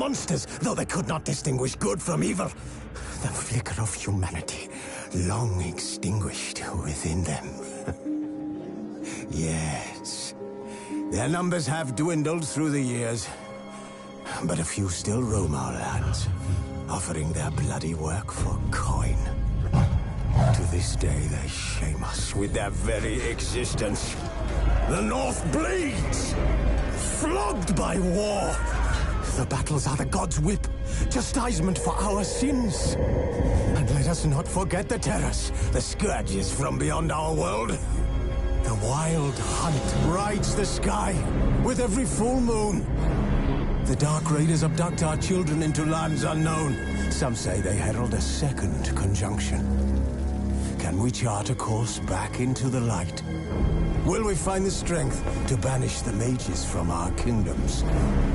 monsters, though they could not distinguish good from evil. The flicker of humanity, long extinguished within them. Yes, their numbers have dwindled through the years, but a few still roam our lands, offering their bloody work for coin. To this day, they shame us with their very existence. The North bleeds, flogged by war. The battles are the gods' whip, chastisement for our sins. And let us not forget the terrors, the scourges from beyond our world. The wild hunt rides the sky with every full moon. The Dark Raiders abduct our children into lands unknown. Some say they herald a second conjunction. Can we chart a course back into the light? Will we find the strength to banish the mages from our kingdoms?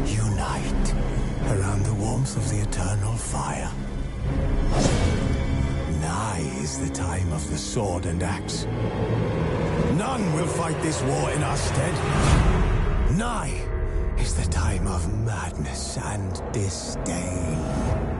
Unite around the warmth of the eternal fire. Nigh is the time of the sword and axe. None will fight this war in our stead. Nigh is the time of madness and disdain.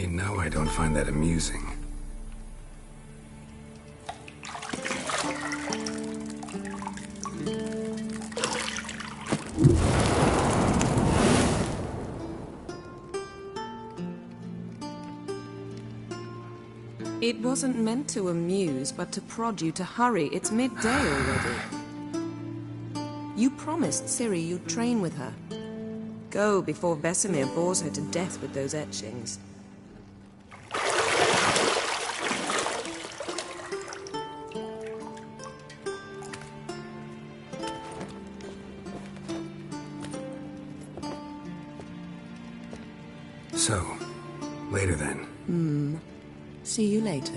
You know I don't find that amusing. It wasn't meant to amuse, but to prod you to hurry. It's midday already. You promised Ciri you'd train with her. Go before Vesemir bores her to death with those etchings. So, later then. See you later.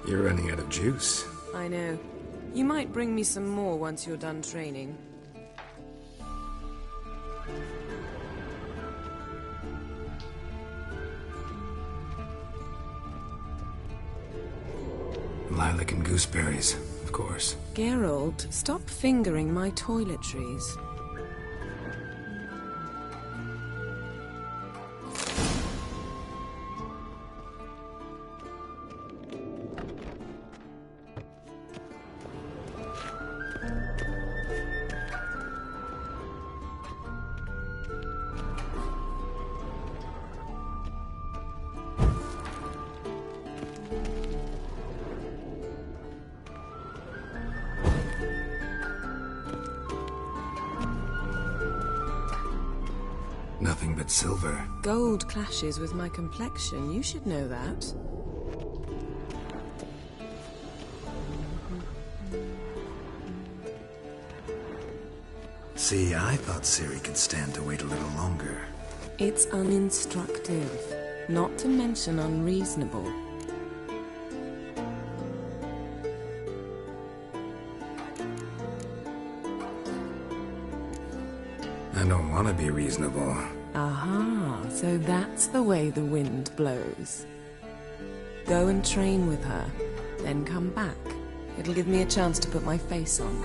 You're running out of juice. I know. You might bring me some more once you're done training. Lilac and gooseberries, of course. Geralt, stop fingering my toiletries. Nothing but silver. Gold clashes with my complexion. You should know that. See, I thought Ciri could stand to wait a little longer. It's uninstructive, not to mention unreasonable. I don't want to be reasonable. Aha, so that's the way the wind blows. Go and train with her, then come back. It'll give me a chance to put my face on.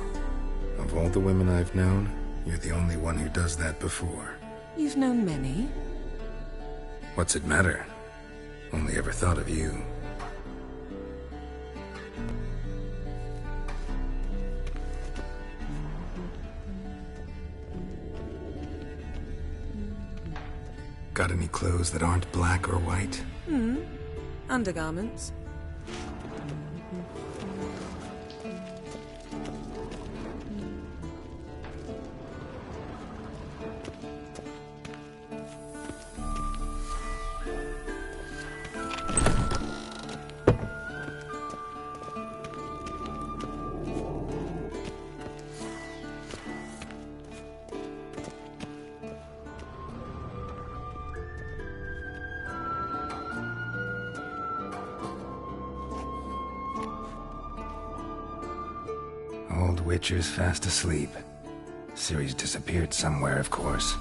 Of all the women I've known, you're the only one who does that before. You've known many. What's it matter? Only ever thought of you. Got any clothes that aren't black or white? Undergarments. Old Witcher's fast asleep. Ciri's disappeared somewhere, of course.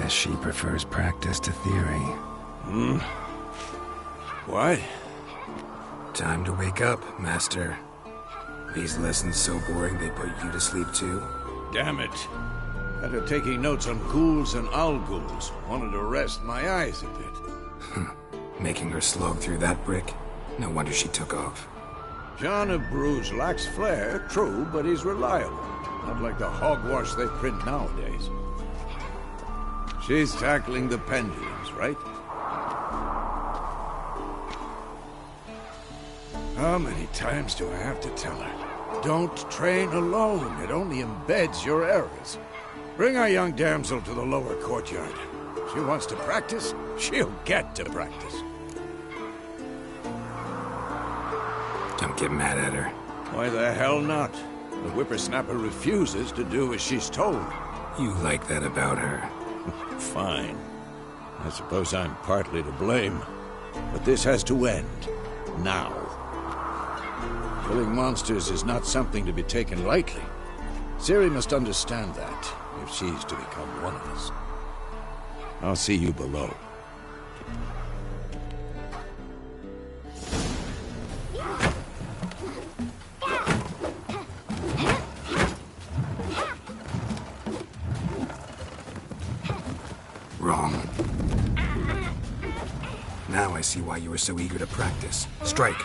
Guess she prefers practice to theory. What? Time to wake up, Master. These lessons so boring they put you to sleep too? Damn it. Had her taking notes on ghouls and owl-ghouls. Wanted to rest my eyes a bit. Making her slog through that brick? No wonder she took off. John of Bruges lacks flair, true, but he's reliable. Not like the hogwash they print nowadays. She's tackling the pendulums, right? How many times do I have to tell her? Don't train alone. It only embeds your errors. Bring our young damsel to the lower courtyard. She wants to practice, she'll get to practice. Don't get mad at her. Why the hell not? The whippersnapper refuses to do as she's told. You like that about her. Fine. I suppose I'm partly to blame. But this has to end. Now. Killing monsters is not something to be taken lightly. Ciri must understand that, if she's to become one of us. I'll see you below. Wrong. Now I see why you were so eager to practice. Strike.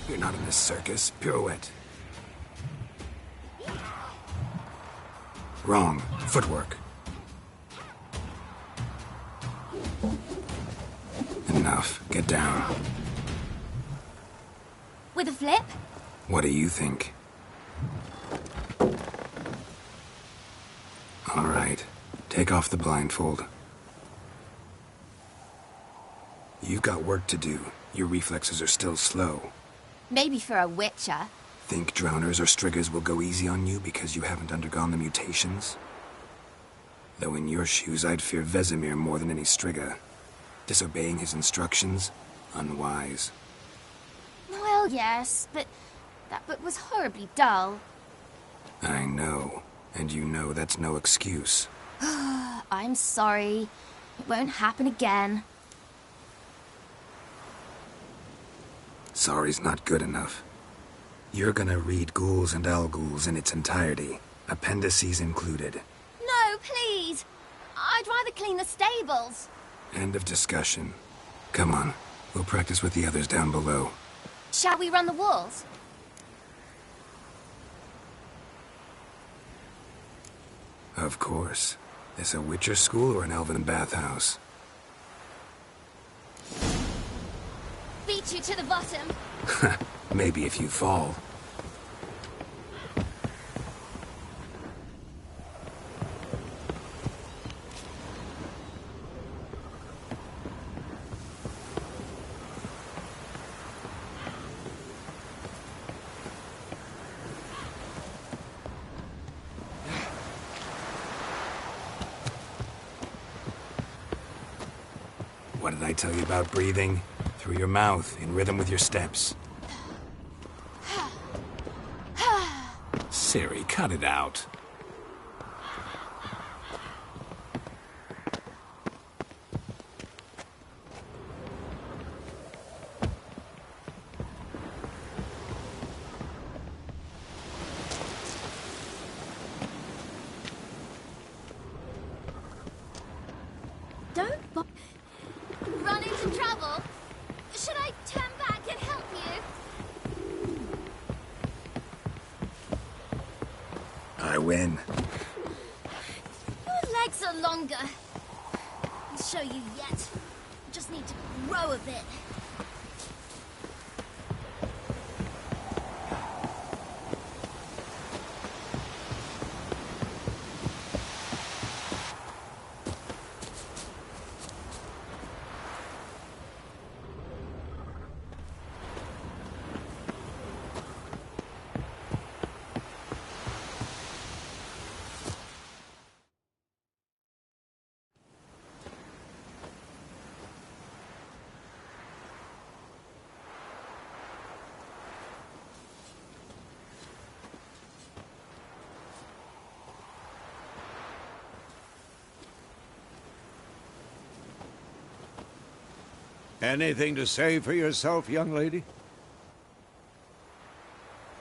You're not in this circus. Pirouette. Wrong. Footwork. Enough. Get down. With a flip? What do you think? All right. Take off the blindfold. You've got work to do. Your reflexes are still slow. Maybe for a witcher. Think drowners or striggers will go easy on you because you haven't undergone the mutations? Though in your shoes, I'd fear Vesemir more than any strigger. Disobeying his instructions? Unwise. Well, yes, but that book was horribly dull. I know. And you know that's no excuse. I'm sorry. It won't happen again. Sorry's not good enough. You're gonna read Ghouls and Owl-Ghouls in its entirety, appendices included. No, please! I'd rather clean the stables. End of discussion. Come on, we'll practice with the others down below. Shall we run the walls? Of course. This a Witcher school or an elven bathhouse? Beat you to the bottom. Maybe if you fall. What did I tell you about breathing? Through your mouth, in rhythm with your steps. Ciri, cut it out. Don't run into trouble. Should I turn back and help you? I win. Your legs are longer. I'll show you yet. Just need to grow a bit. Anything to say for yourself, young lady?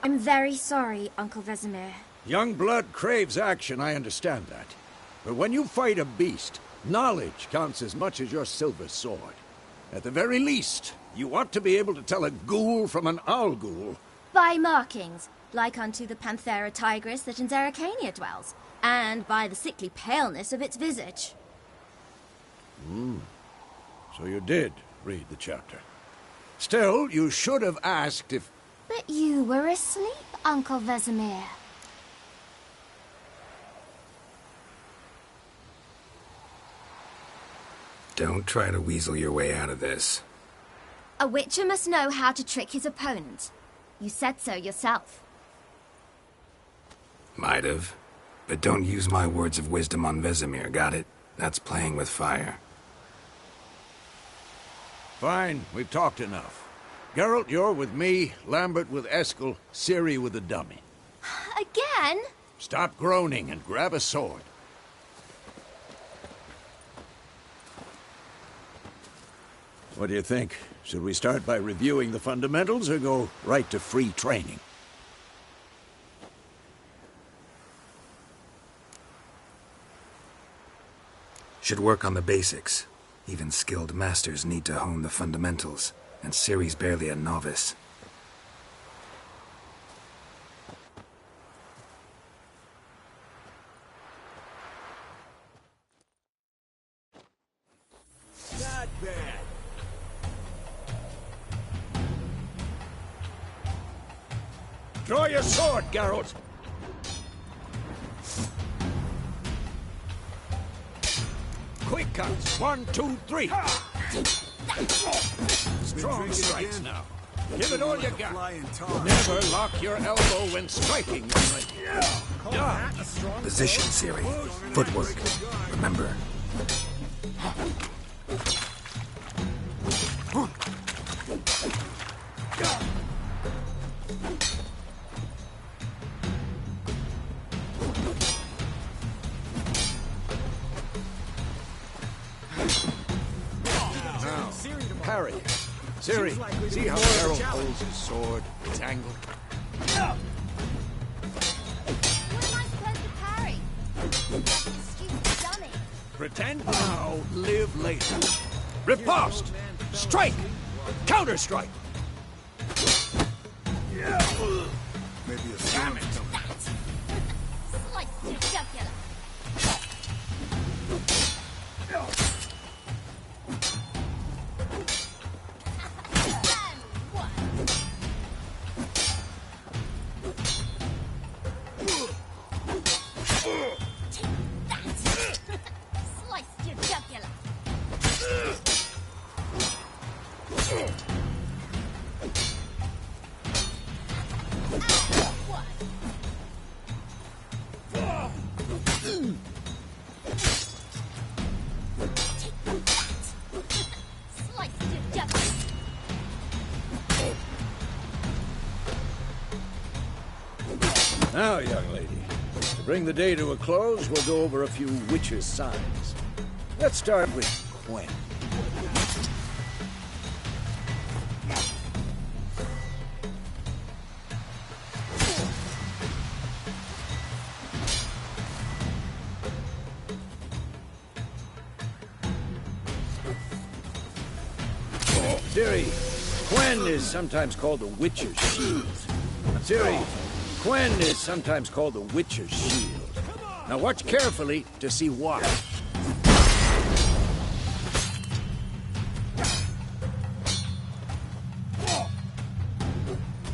I'm very sorry, Uncle Vesemir. Young blood craves action, I understand that. But when you fight a beast, knowledge counts as much as your silver sword. At the very least, you ought to be able to tell a ghoul from an owl ghoul. By markings, like unto the Panthera tigris that in Zerrikania dwells, and by the sickly paleness of its visage. So you did read the chapter. Still, you should have asked if... But you were asleep, Uncle Vesemir. Don't try to weasel your way out of this. A witcher must know how to trick his opponent. You said so yourself. Might have. But don't use my words of wisdom on Vesemir, got it? That's playing with fire. Fine, we've talked enough. Geralt, you're with me, Lambert with Eskel, Ciri with the dummy. Again? Stop groaning and grab a sword. What do you think? Should we start by reviewing the fundamentals or go right to free training? Should work on the basics. Even skilled masters need to hone the fundamentals, and Ciri's barely a novice. Not bad. Draw your sword, Geralt! Quick counts. 1, 2, 3. Strong strikes now. Give it all you got. Never lock your elbow when striking. Position, Ciri. Footwork. Remember. Parry. Ciri, see how Geralt holds his sword? It's angled. What am I supposed to parry? Like a stupid dummy. Pretend now, live later. Riposte! Strike! Counter-strike! Maybe a Damn it! Slice your jugular. And one. Take that. Slice your jugular. Now, young lady, to bring the day to a close, we'll go over a few witches' signs. Let's start with Gwen. Ciri, Gwen is sometimes called the Witcher's Shield. Ciri, Gwen is sometimes called the Witcher's Shield. Now watch carefully to see why.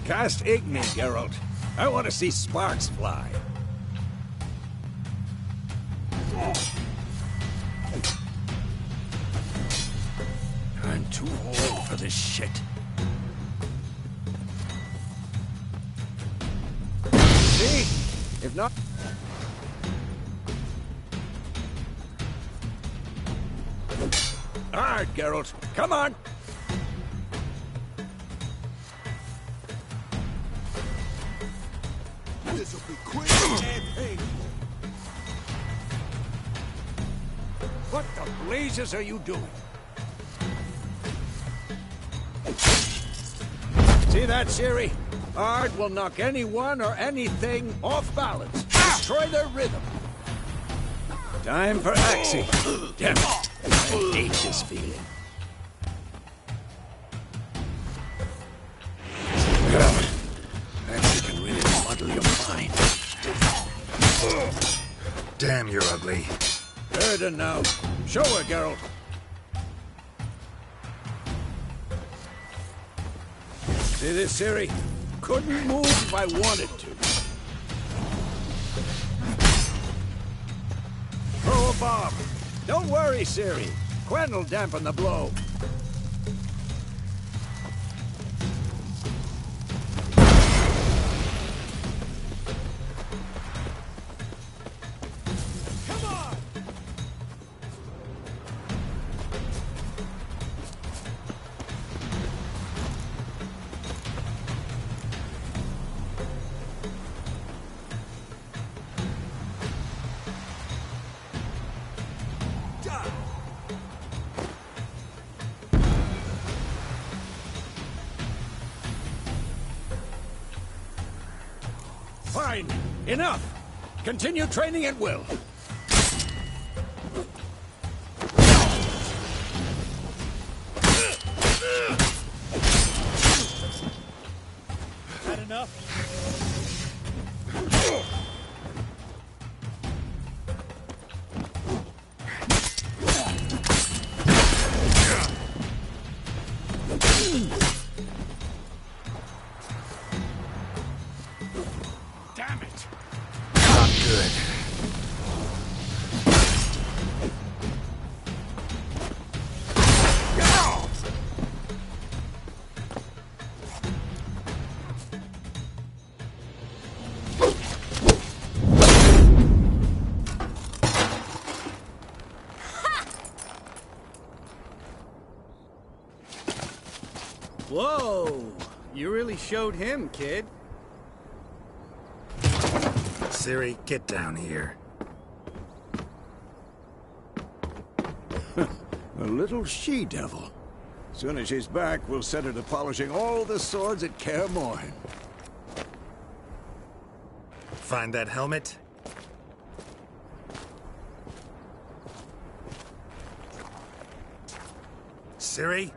Cast Igni, Geralt. I want to see sparks fly. I'm too old for this shit. See? If not... All right, Geralt. Come on! This'll be quick and painful. What the blazes are you doing? See that, Ciri? Art will knock anyone or anything off balance. Destroy their rhythm. Time for Axie. Damn it. I hate this feeling. Axie can really muddle your mind. Damn, you're ugly. Erden now. Show her, Geralt. See this, Ciri? Couldn't move if I wanted to. Throw a bomb. Don't worry, Ciri. Quen will dampen the blow. Fine. Enough. Continue training at will. Had enough? Damn it. Not good. Whoa! You really showed him, kid. Ciri, get down here. A little she-devil. Soon as she's back, we'll set her to polishing all the swords at Kaer Morhen. Find that helmet? Ciri?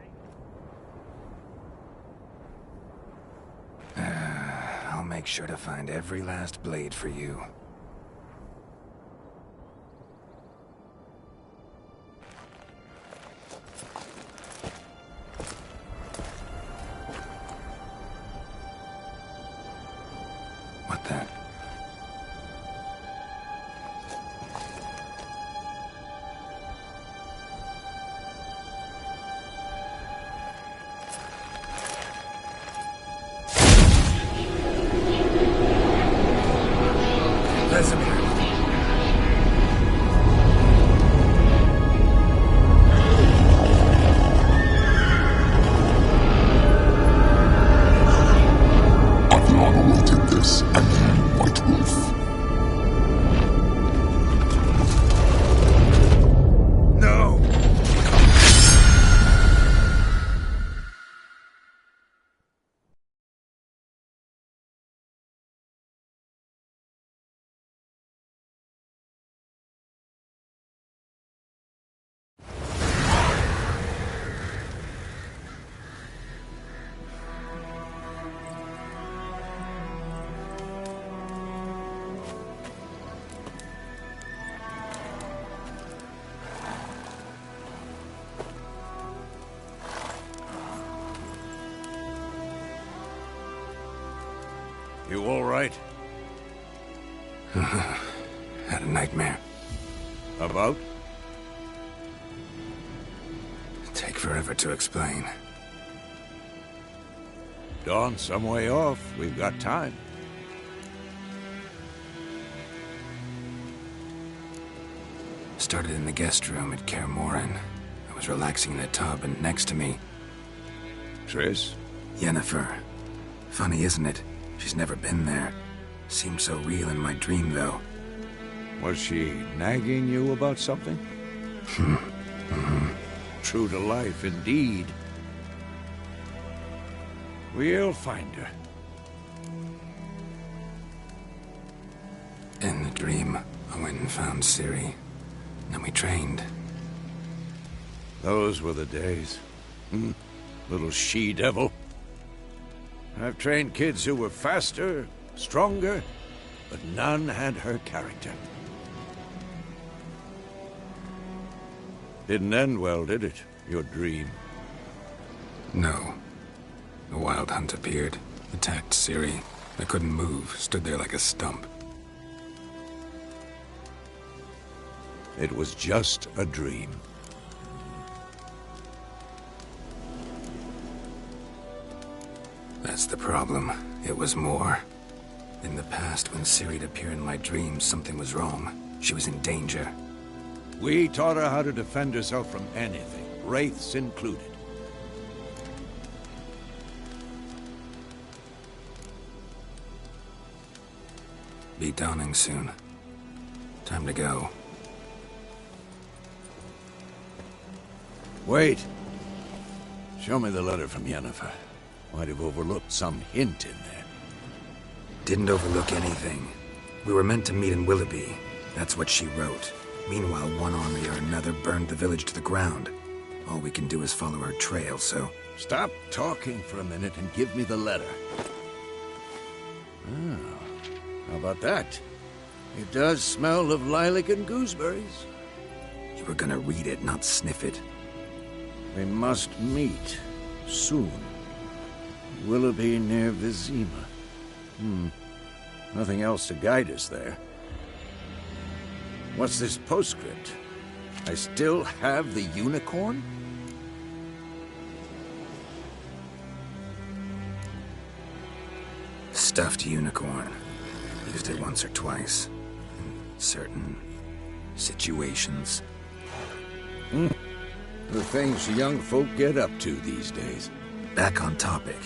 I'll make sure to find every last blade for you. What then? Vesemir. I've long awaited this, and you, White Wolf. No! You all right? Had a nightmare. About? Take forever to explain. Dawn's some way off. We've got time. Started in the guest room at Kaer Morhen. I was relaxing in a tub, and next to me, Triss? Yennefer. Funny, isn't it? She's never been there. Seemed so real in my dream, though. Was she nagging you about something? True to life, indeed. We'll find her. In the dream, I went and found Ciri. Then we trained. Those were the days. Little she-devil. I've trained kids who were faster, stronger, but none had her character. Didn't end well, did it? Your dream? No. A wild hunt appeared, attacked Ciri. I couldn't move, stood there like a stump. It was just a dream. That's the problem. It was more. In the past, when Ciri'd appear in my dreams, something was wrong. She was in danger. We taught her how to defend herself from anything, wraiths included. Be dawning soon. Time to go. Wait. Show me the letter from Yennefer. Might have overlooked some hint in there. Didn't overlook anything. We were meant to meet in Willoughby. That's what she wrote. Meanwhile, one army or another burned the village to the ground. All we can do is follow her trail, so... Stop talking for a minute and give me the letter. Oh, how about that? It does smell of lilac and gooseberries. You were gonna read it, not sniff it. We must meet. Soon. Willoughby near Vizima. Nothing else to guide us there. What's this postscript? I still have the unicorn? Stuffed unicorn. Used it once or twice. In certain situations. The things young folk get up to these days. Back on topic.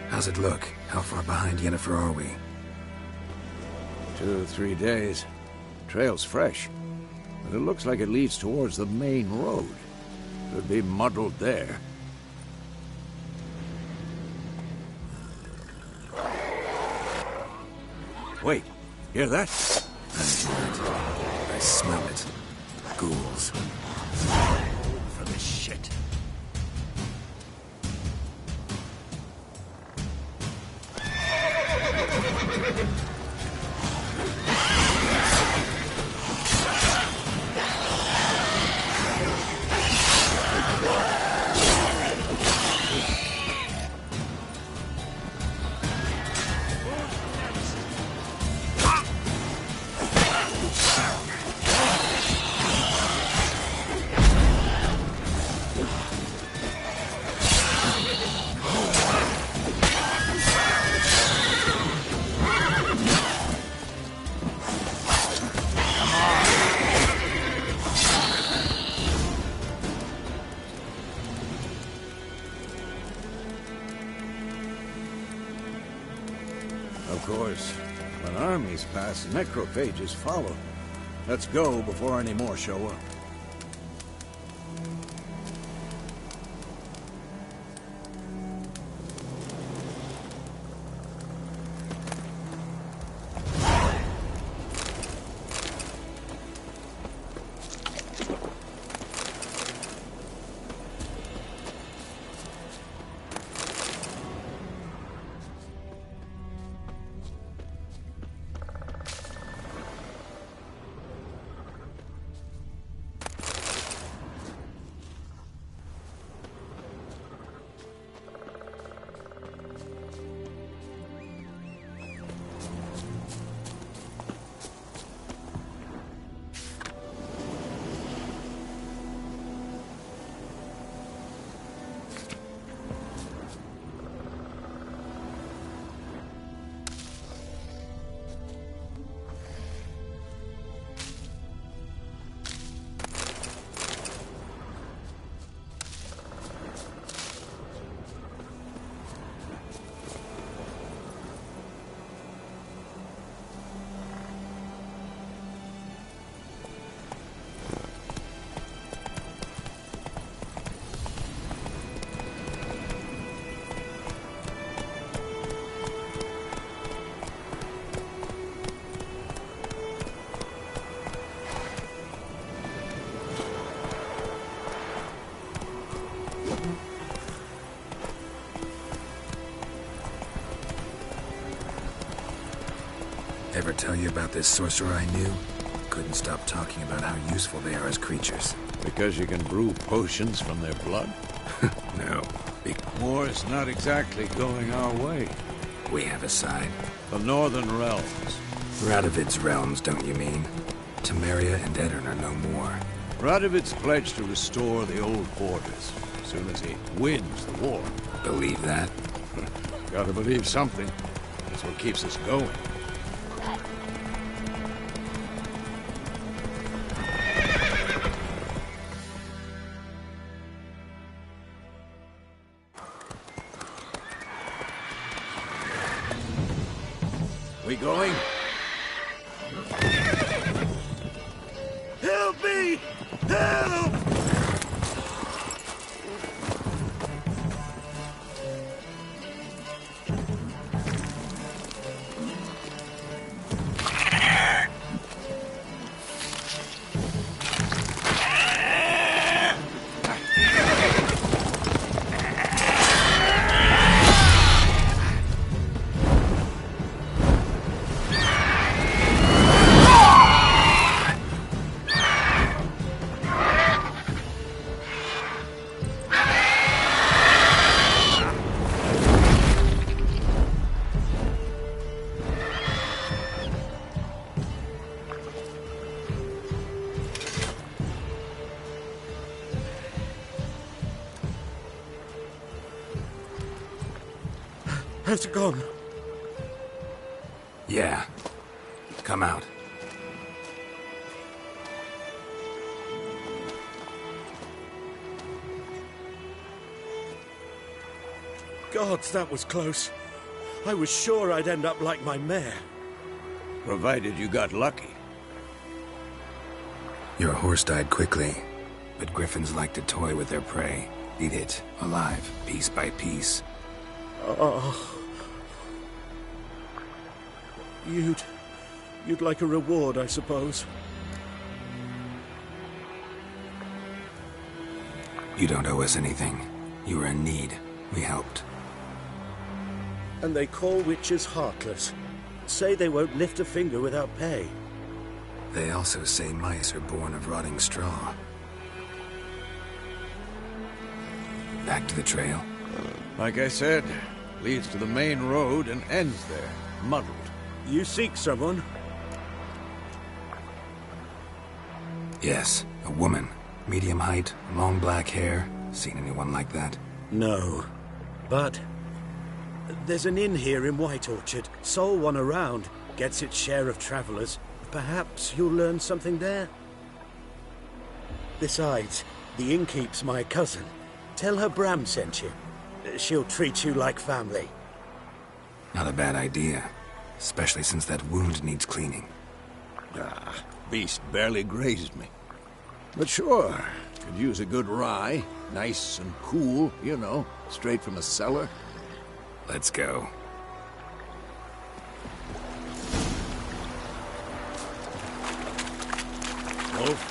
How's it look? How far behind Yennefer are we? 2 or 3 days. Trail's fresh, but it looks like it leads towards the main road. Could be muddled there. Wait, hear that? I hear it. I smell it. Ghouls. For this shit. Of course, when armies pass, necrophages follow. Let's go before any more show up. Ever tell you about this sorcerer I knew? Couldn't stop talking about how useful they are as creatures. Because you can brew potions from their blood? No. War's not exactly going our way. We have a side. The Northern Realms. Radovid's realms, don't you mean? Temeria and Edirn are no more. Radovid's pledged to restore the old borders as soon as he wins the war. Believe that? Gotta believe something. That's what keeps us going. We going? Help me! Help! How's it gone? Yeah. Come out. Gods, that was close. I was sure I'd end up like my mare. Provided you got lucky. Your horse died quickly, but griffins like to toy with their prey. Eat it, alive, piece by piece. Oh. You'd like a reward, I suppose. You don't owe us anything. You were in need. We helped. And they call witches heartless. Say they won't lift a finger without pay. They also say mice are born of rotting straw. Back to the trail. Like I said, leads to the main road and ends there, muddled. You seek someone? Yes, a woman. Medium height, long black hair. Seen anyone like that? No. But there's an inn here in White Orchard. Sole one around. Gets its share of travelers. Perhaps you'll learn something there? Besides, the innkeep's my cousin. Tell her Bram sent you. She'll treat you like family. Not a bad idea. Especially since that wound needs cleaning. Ah, beast barely grazed me. But sure, could use a good rye. Nice and cool, you know, straight from a cellar. Let's go. Oh.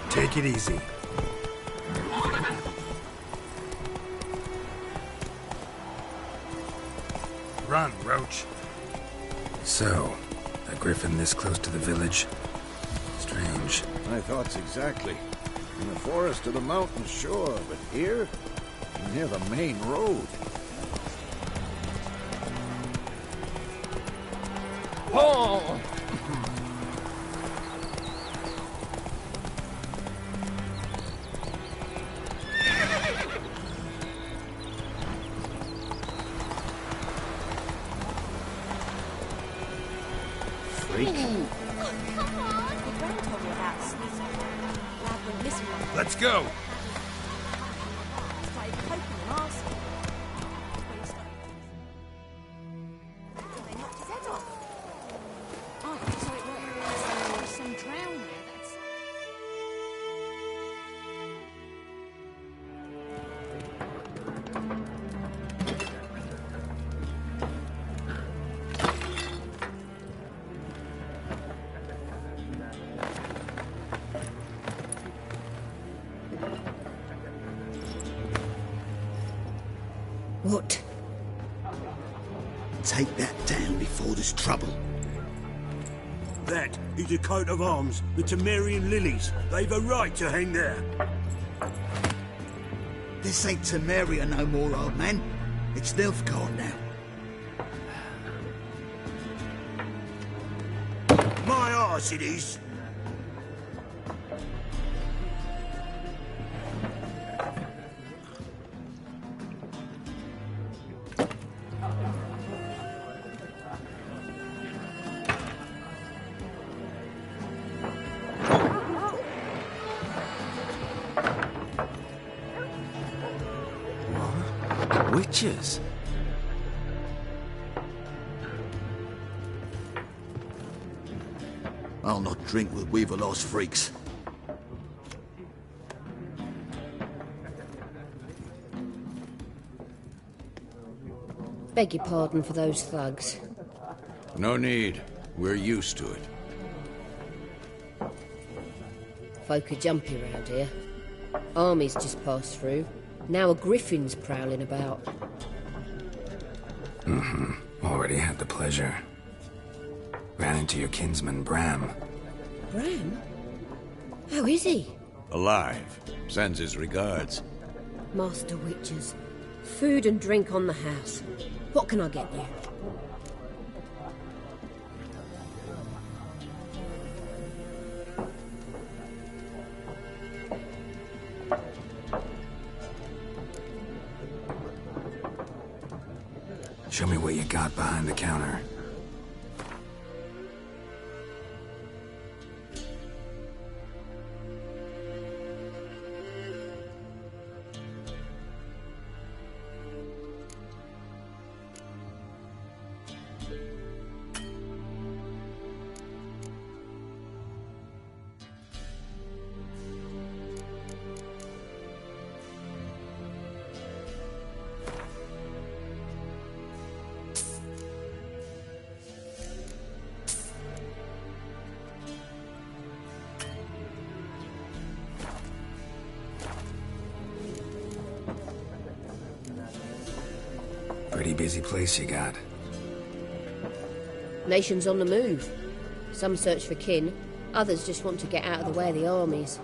Take it easy. Run, Roach. So, a griffin this close to the village? Strange. My thoughts exactly. In the forest or the mountains, sure, but here? Near the main road. Oh! Oh, come on! Graham told me about Sneeze. Lad went missing one. Let's go! Started poking and asking. When he started... They knocked his head off. Oh, so it was some drown there, that's... What? Take that down before there's trouble. That is a coat of arms, the Temerian lilies. They've a right to hang there. This ain't Temeria no more, old man. It's Nilfgaard now. My arse it is. Witches? I'll not drink with Weaverlost freaks. Beg your pardon for those thugs. No need. We're used to it. Folk are jumpy round here. Armies just passed through. Now a griffin's prowling about. Already had the pleasure. Ran into your kinsman, Bram. Bram? How is he? Alive. Sends his regards. Master Witches. Food and drink on the house. What can I get you? Show me what you got behind the counter. Pretty busy place you got. Nations on the move. Some search for kin, others just want to get out of the way of the armies.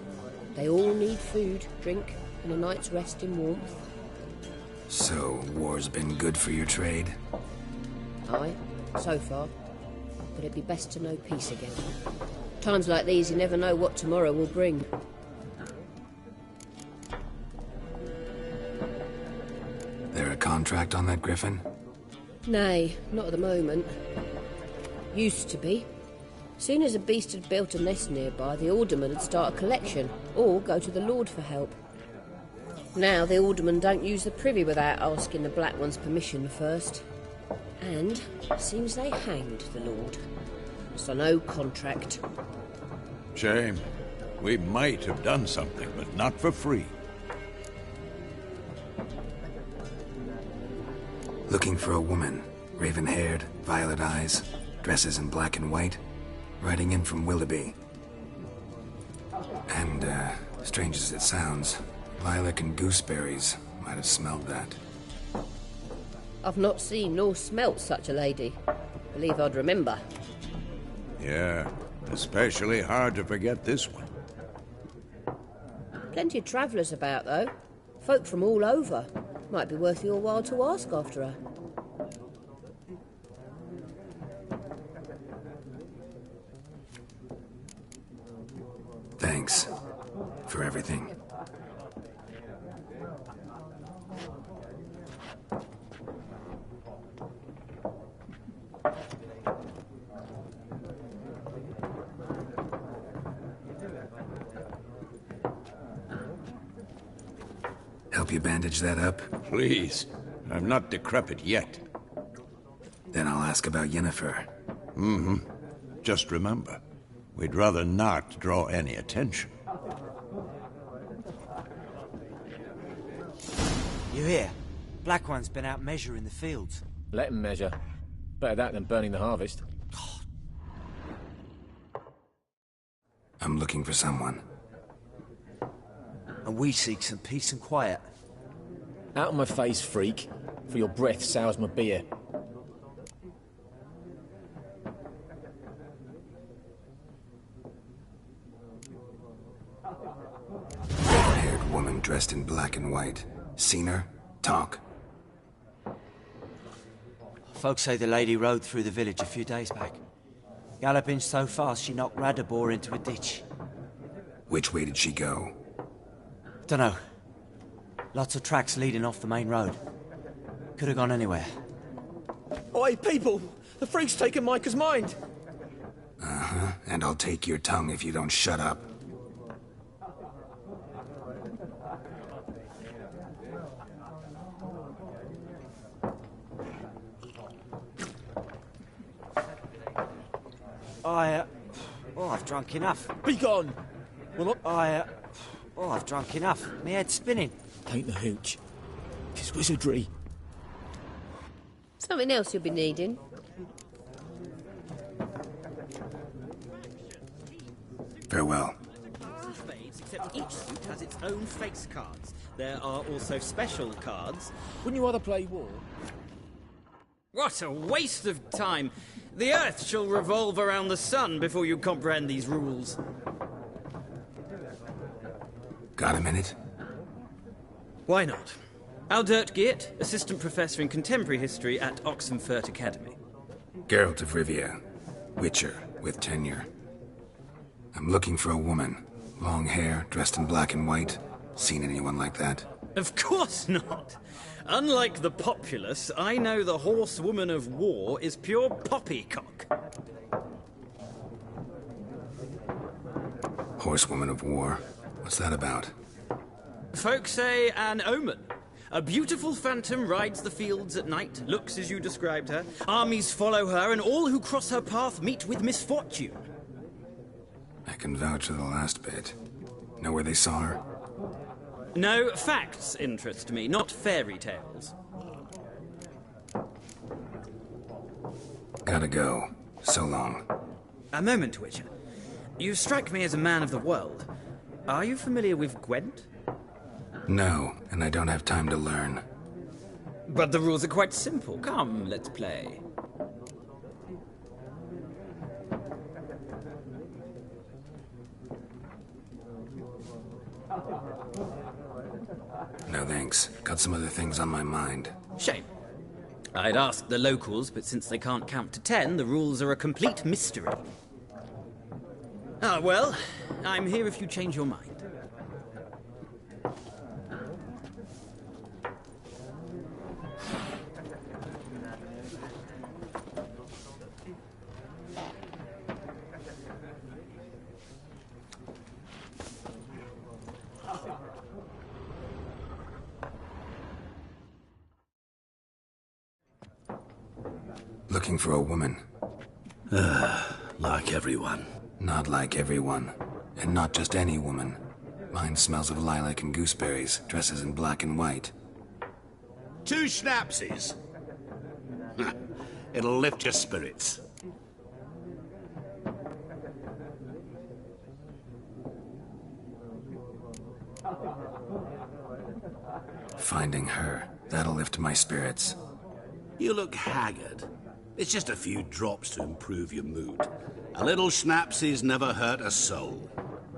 They all need food, drink, and a night's rest in warmth. So, war's been good for your trade? Aye, so far. But it'd be best to know peace again. Times like these, you never know what tomorrow will bring. There a contract on that griffin? Nay, not at the moment. Used to be. Soon as a beast had built a nest nearby, the alderman would start a collection, or go to the Lord for help. Now the aldermen don't use the privy without asking the Black One's permission first. And seems they hanged the Lord. So no contract. Shame. We might have done something, but not for free. Looking for a woman. Raven-haired, violet eyes, dresses in black and white. Riding in from Willoughby. And, strange as it sounds, lilac and gooseberries might have smelled that. I've not seen nor smelt such a lady. Believe I'd remember. Yeah, especially hard to forget this one. Plenty of travellers about, though. Folk from all over. Might be worth your while to ask after her. Thanks for everything. help you bandage that up? Please. I'm not decrepit yet. Then I'll ask about Yennefer. Mm-hmm. Just remember, we'd rather not draw any attention. You hear? Black One's been out measuring the fields. Let him measure. Better that than burning the harvest. I'm looking for someone. And we seek some peace and quiet. Out of my face, freak. For your breath sours my beer. Red-haired woman dressed in black and white. Seen her? Talk. Folks say the lady rode through the village a few days back. Galloping so fast she knocked Radabor into a ditch. Which way did she go? Dunno. Lots of tracks leading off the main road. Could have gone anywhere. Oi, people! The freak's taken Micah's mind! Uh-huh, and I'll take your tongue if you don't shut up. I've drunk enough. Be gone! Well, I've drunk enough. My head's spinning. Tain't the hooch. It's wizardry. Something else you'll be needing. Farewell. Except each suit has its own face cards. There are also special cards. Wouldn't you rather play war? What a waste of time! The Earth shall revolve around the sun before you comprehend these rules. Got a minute? Why not? Aldert Geert, Assistant Professor in Contemporary History at Oxenfurt Academy. Geralt of Rivia. Witcher, with tenure. I'm looking for a woman. Long hair, dressed in black and white. Seen anyone like that? Of course not! Unlike the populace, I know the horsewoman of war is pure poppycock. Horsewoman of war? What's that about? Folks say an omen. A beautiful phantom rides the fields at night, looks as you described her. Armies follow her, and all who cross her path meet with misfortune. I can vouch for the last bit. Know where they saw her? No, facts interest me, not fairy tales. Gotta go. So long. A moment, Witcher. You strike me as a man of the world. Are you familiar with Gwent? No, and I don't have time to learn. But the rules are quite simple. Come, let's play. No thanks. Got some other things on my mind. Shame. I'd ask the locals, but since they can't count to 10, the rules are a complete mystery. Ah, well, I'm here if you change your mind. Looking for a woman. Like everyone. Not like everyone. And not just any woman. Mine smells of lilac and gooseberries, dresses in black and white. 2 schnapsies. It'll lift your spirits. Finding her, that'll lift my spirits. You look haggard. It's just a few drops to improve your mood. A little schnapsies never hurt a soul.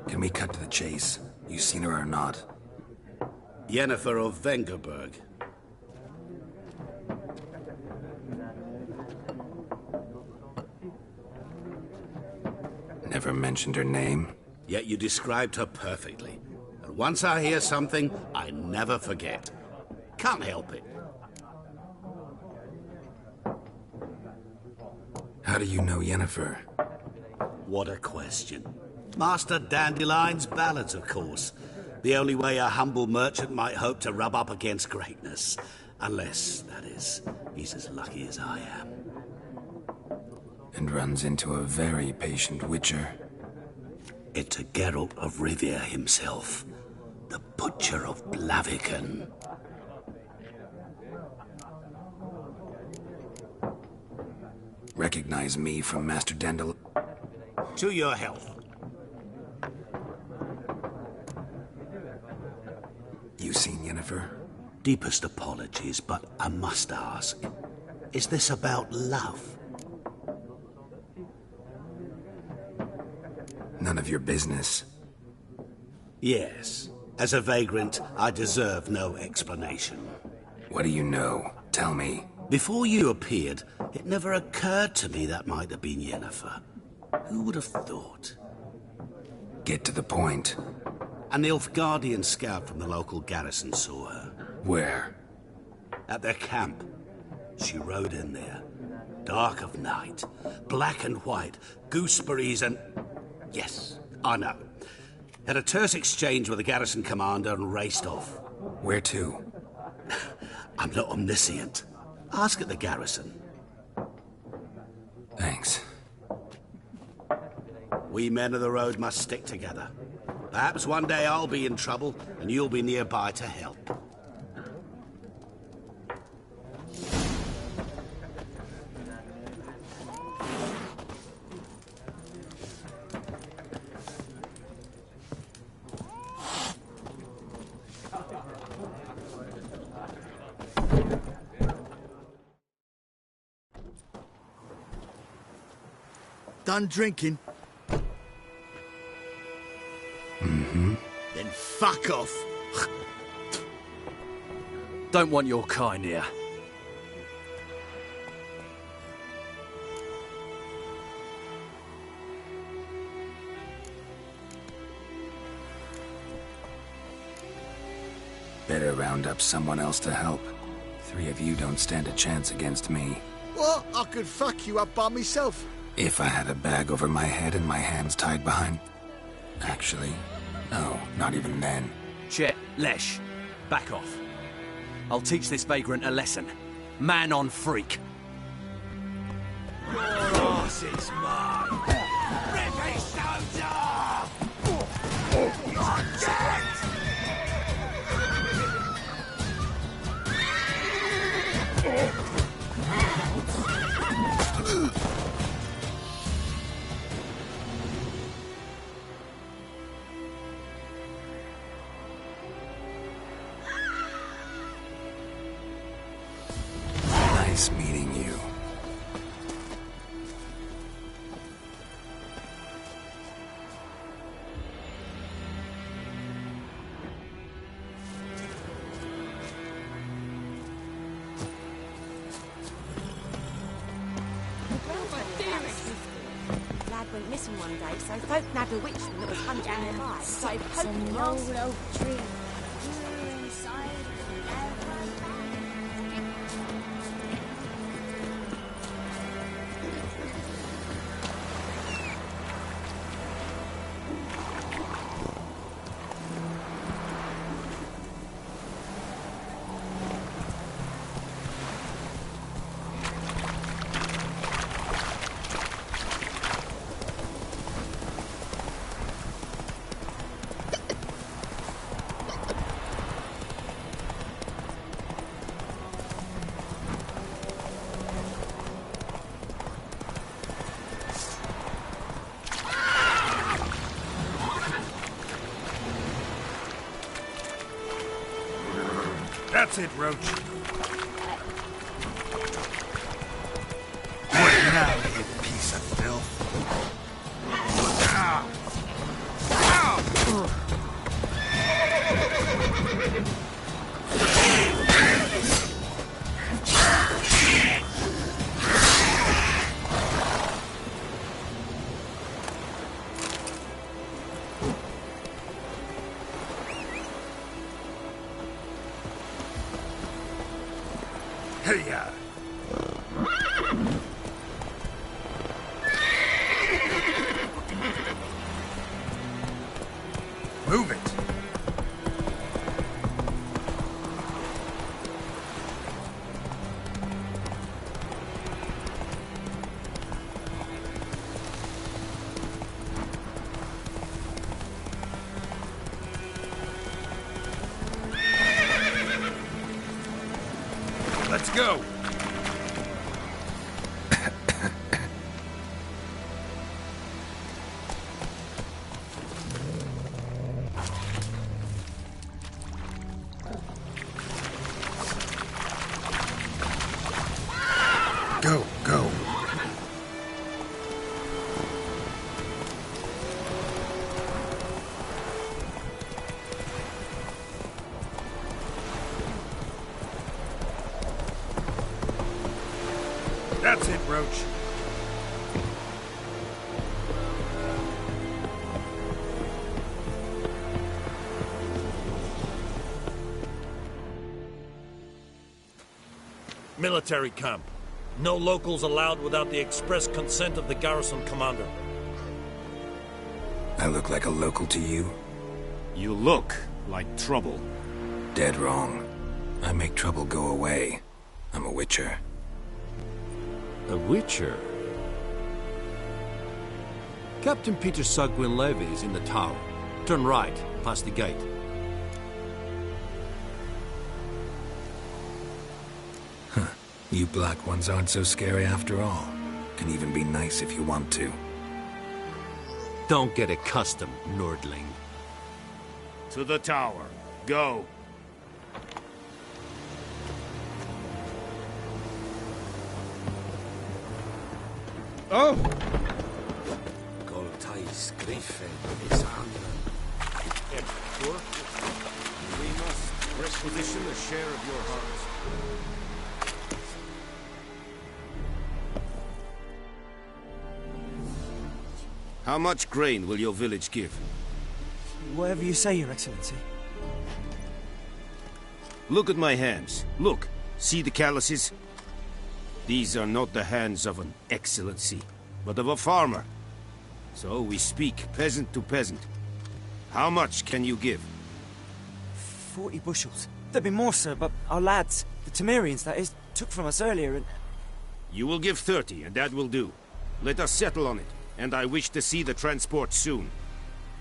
Can we cut to the chase? You seen her or not? Yennefer of Vengerberg. Never mentioned her name. Yet you described her perfectly. And once I hear something, I never forget. Can't help it. How do you know Yennefer? What a question. Master Dandelion's ballads, of course. The only way a humble merchant might hope to rub up against greatness. Unless, that is, he's as lucky as I am. And runs into a very patient witcher. It's a Geralt of Rivia himself. The Butcher of Blaviken. Recognize me from Master Dandel? To your health. You seen Yennefer? Deepest apologies, but I must ask. Is this about love? None of your business. Yes. As a vagrant, I deserve no explanation. What do you know? Tell me. Before you appeared, it never occurred to me that might have been Yennefer. Who would have thought? Get to the point. An Nilfgaardian scout from the local garrison saw her. Where? At their camp. She rode in there. Dark of night. Black and white. Gooseberries and... Yes, I know. Had a terse exchange with the garrison commander and raced off. Where to? I'm not omniscient. Ask at the garrison. Thanks. We men of the road must stick together. Perhaps one day I'll be in trouble and you'll be nearby to help. Done drinking? Mm-hmm. Then fuck off. Don't want your kind here. Better round up someone else to help. 3 of you don't stand a chance against me. What? I could fuck you up by myself. If I had a bag over my head and my hands tied behind... Actually, no, not even then. Chet, Lesh, back off. I'll teach this vagrant a lesson. Man on freak. Your ass is mine. Rippy soldier! You're dead! Nice meeting you. Lad went missing one day, so folk nabbed a witchman that was hunting nearby. So It's an old oak tree. Inside That's it, Roach. What now, you piece of filth? Ah! Hey-ya! Move it! go! Go, go. That's it, Roach. Military camp. No locals allowed without the express consent of the garrison commander. I look like a local to you? You look like trouble. Dead wrong. I make trouble go away. I'm a witcher. A witcher? Captain Peter Sagwin Levy is in the tower. Turn right, past the gate. You black ones aren't so scary after all. Can even be nice if you want to. Don't get accustomed, Nordling. To the tower. Go. Oh! Goltais Griffin is under. We must requisition a share of your harvest. How much grain will your village give? Whatever you say, Your Excellency. Look at my hands. Look. See the calluses? These are not the hands of an excellency, but of a farmer. So we speak peasant to peasant. How much can you give? 40 bushels. There'd be more, sir, but our lads, the Temerians, that is, took from us earlier and... You will give 30, and that will do. Let us settle on it, and I wish to see the transport soon.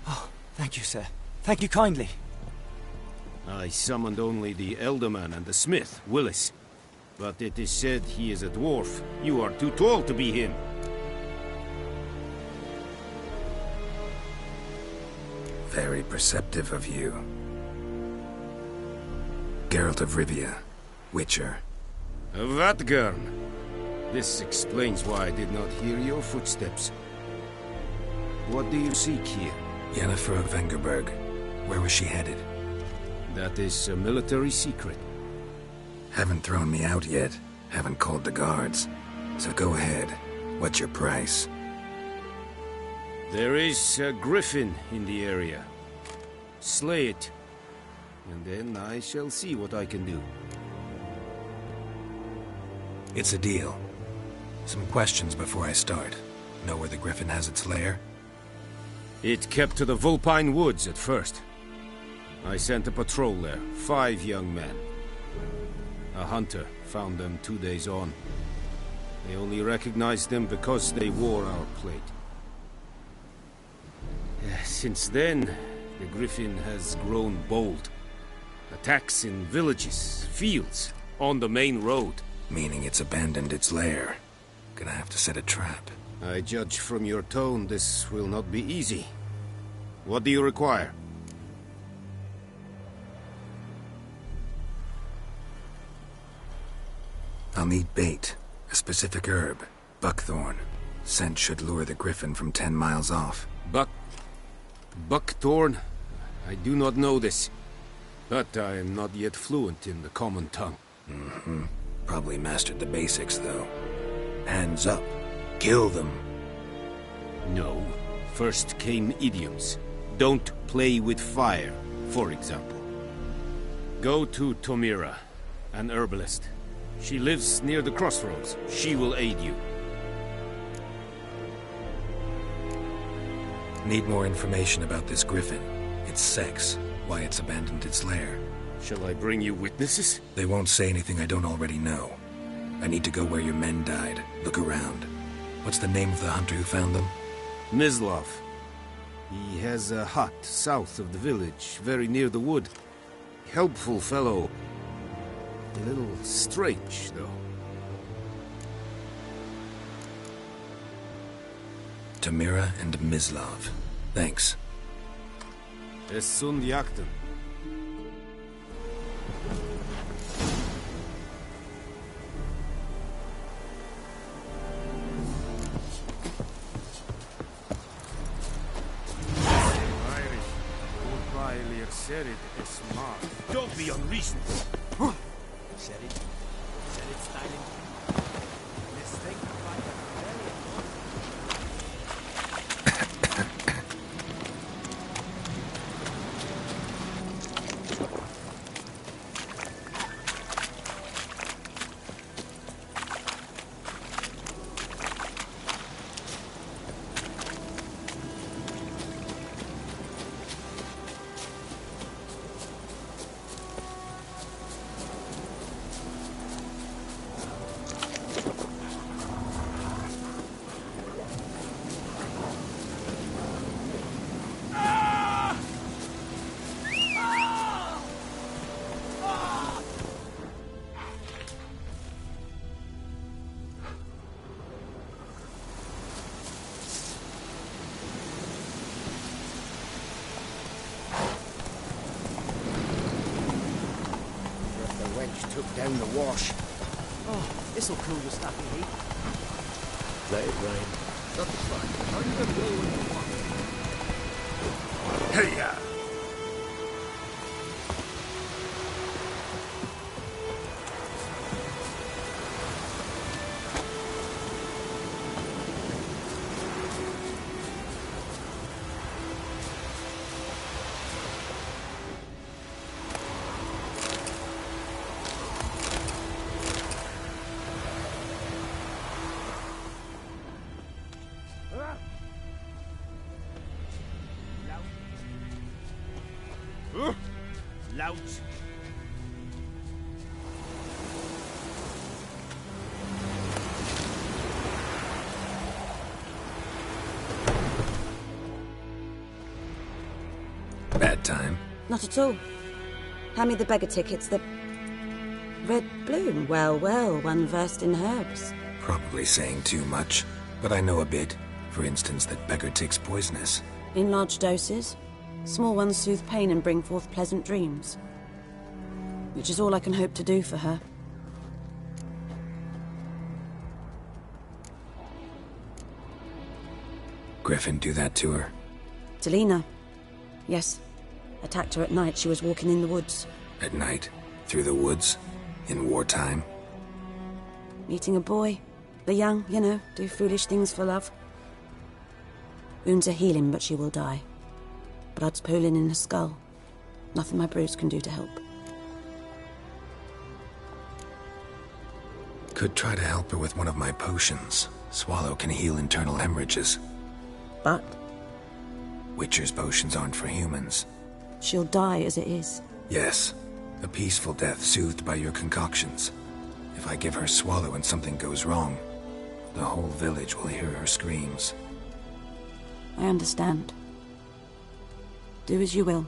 Oh, thank you, sir. Thank you kindly. I summoned only the Elderman and the smith, Willis. But it is said he is a dwarf. You are too tall to be him. Very perceptive of you. Geralt of Rivia, Witcher. Vatgern. This explains why I did not hear your footsteps. What do you seek here? Yennefer of Vengerberg. Where was she headed? That is a military secret. Haven't thrown me out yet. Haven't called the guards. So go ahead. What's your price? There is a griffin in the area. Slay it. And then I shall see what I can do. It's a deal. Some questions before I start. Know where the griffin has its lair? It kept to the Vulpine Woods at first. I sent a patrol there, 5 young men. A hunter found them 2 days on. They only recognized them because they wore our plate. Since then, the griffin has grown bold. Attacks in villages, fields, on the main road. Meaning it's abandoned its lair. Gonna have to set a trap. I judge from your tone this will not be easy. What do you require? I'll need bait. A specific herb. Buckthorn. Scent should lure the griffin from 10 miles off. Buckthorn? I do not know this. But I am not yet fluent in the common tongue. Mm-hmm. Probably mastered the basics, though. Hands up. Kill them. No. First came idioms. Don't play with fire, for example. Go to Tomira, an herbalist. She lives near the crossroads. She will aid you. Need more information about this griffin. Its sex, why it's abandoned its lair. Shall I bring you witnesses? They won't say anything I don't already know. I need to go where your men died. Look around. What's the name of the hunter who found them? Mislav. He has a hut south of the village, very near the wood. Helpful fellow. A little strange, though. Tamira and Mislav. Thanks. Es sunt jakten. Don't be unreasonable. Said it. Said it, styling. Let's think about it. Took down the wash. Oh, this'll cool the snappy heat. Let it rain. That's fine. How you gonna go when you want? Hey, yeah. Lout. Bad time. Not at all. Hand me the beggar tickets, the... Red bloom. Well, well, one versed in herbs. Probably saying too much, but I know a bit. For instance, that beggar tick's poisonous. In large doses. Small ones soothe pain and bring forth pleasant dreams. Which is all I can hope to do for her. Griffin do that to her? Delina. Yes. Attacked her at night. She was walking in the woods. At night? Through the woods? In wartime? Meeting a boy. The young, you know, do foolish things for love. Wounds are healing, but she will die. Blood's pooling in her skull. Nothing my brews can do to help. Could try to help her with one of my potions. Swallow can heal internal hemorrhages. But? Witcher's potions aren't for humans. She'll die as it is. Yes. A peaceful death soothed by your concoctions. If I give her Swallow and something goes wrong, the whole village will hear her screams. I understand. Do as you will.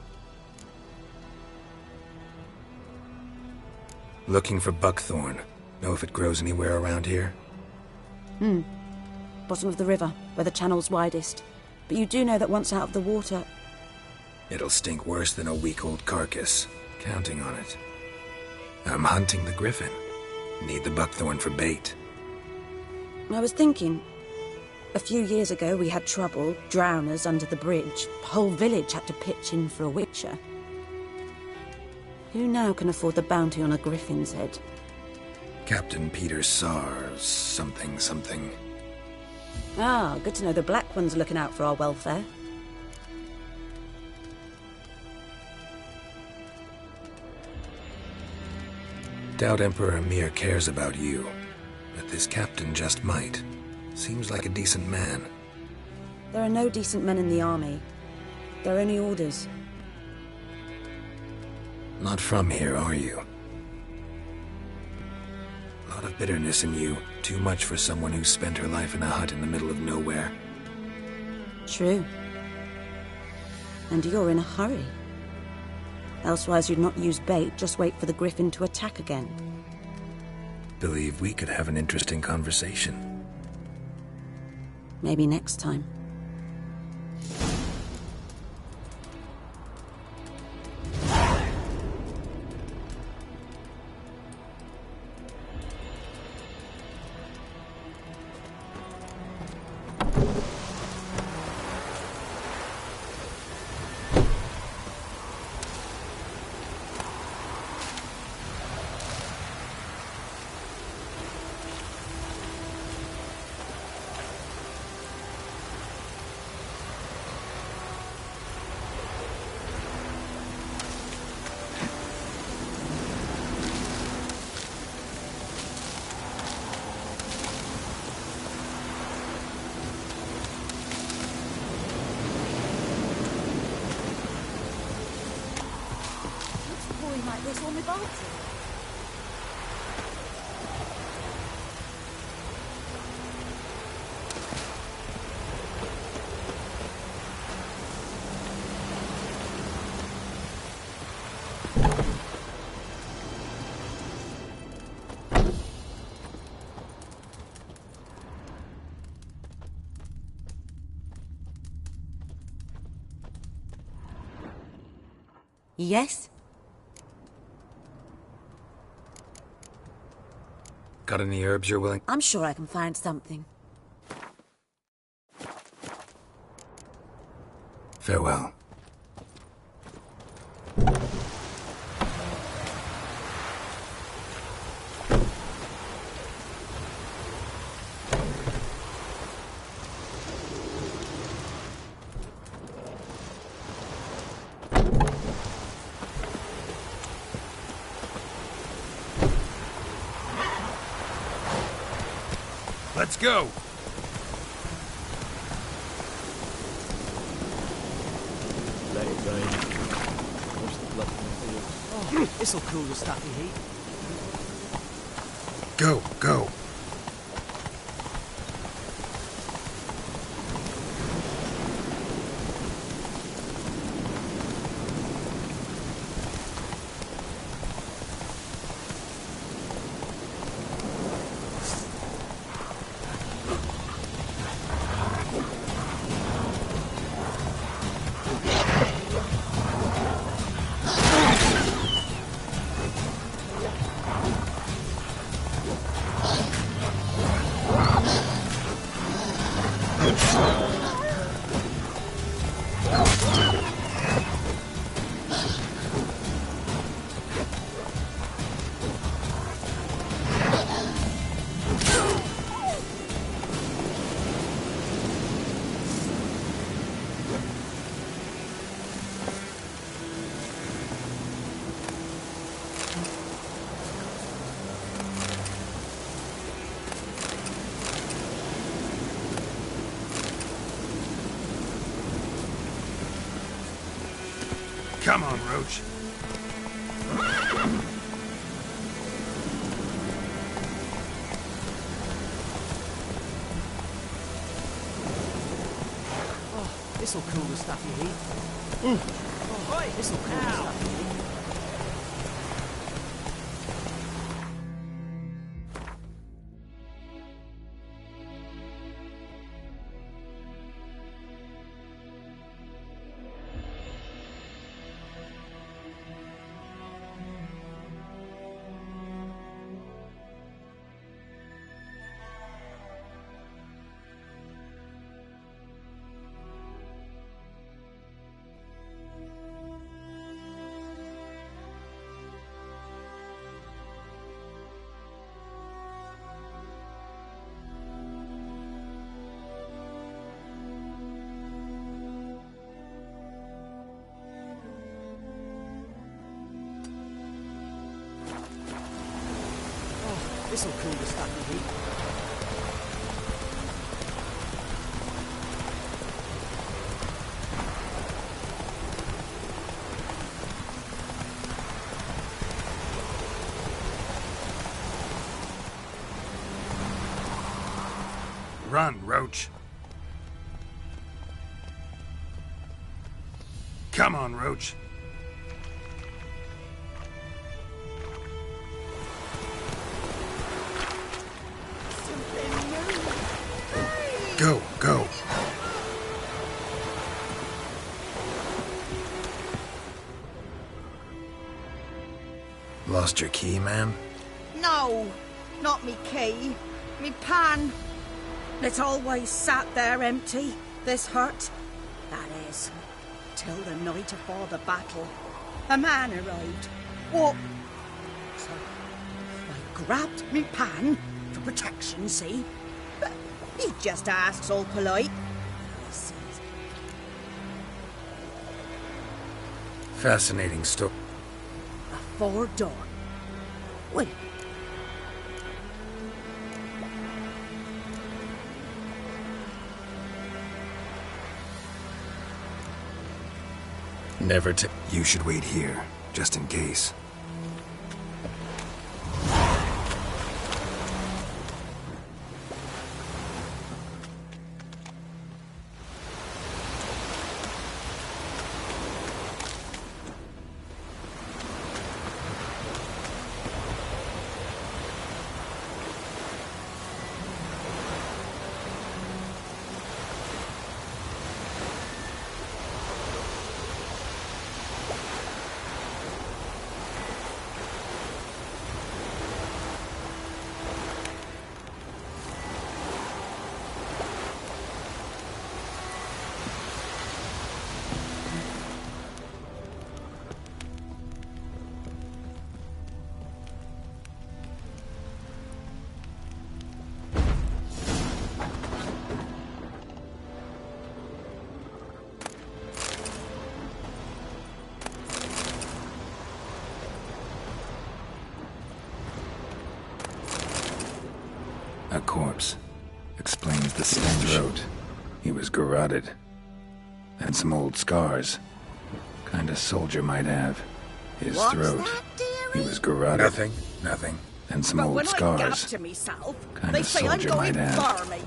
Looking for buckthorn. Know if it grows anywhere around here? Bottom of the river, where the channel's widest. But you do know that once out of the water... It'll stink worse than a week-old carcass. Counting on it. I'm hunting the griffin. Need the buckthorn for bait. I was thinking... A few years ago we had trouble, drowners under the bridge. The whole village had to pitch in for a witcher. Who now can afford the bounty on a griffin's head? Captain Peter Sars, something. Ah, good to know the Black One's looking out for our welfare. Doubt Emperor Emir cares about you, but this captain just might. Seems like a decent man. There are no decent men in the army. They're only orders. Not from here, are you? A lot of bitterness in you. Too much for someone who spent her life in a hut in the middle of nowhere. True. And you're in a hurry. Elsewise you'd not use bait, just wait for the griffin to attack again. believe we could have an interesting conversation. Maybe next time. Yes? Got any herbs you're willing? I'm sure I can find something. Farewell. Let's go! Let it rain. Watch the blood from the field. Oh, this'll cool the stuffy heat. Go, go. Come on, Roach. Oh, this'll cool the stuffy heat. Oh, oi, this'll cool the stuffy heat. This'll cool the stuffy heat. Run, Roach. Come on, Roach. Lost your key, ma'am? No, not me key. Me pan. It's always sat there empty, this hut. That is, till the night afore the battle. A man arrived. What? So, I grabbed me pan, for protection, see? But he just asks all polite. Fascinating story. Before dawn. Wait. Never to. You should wait here, just in case. A corpse. Explains the stench. Throat. He was garroted. And some old scars. Kind of soldier might have. His throat. He was garroted. Nothing. And some old scars. When I get to myself, Kind they of say I'm soldier going might have. barmy.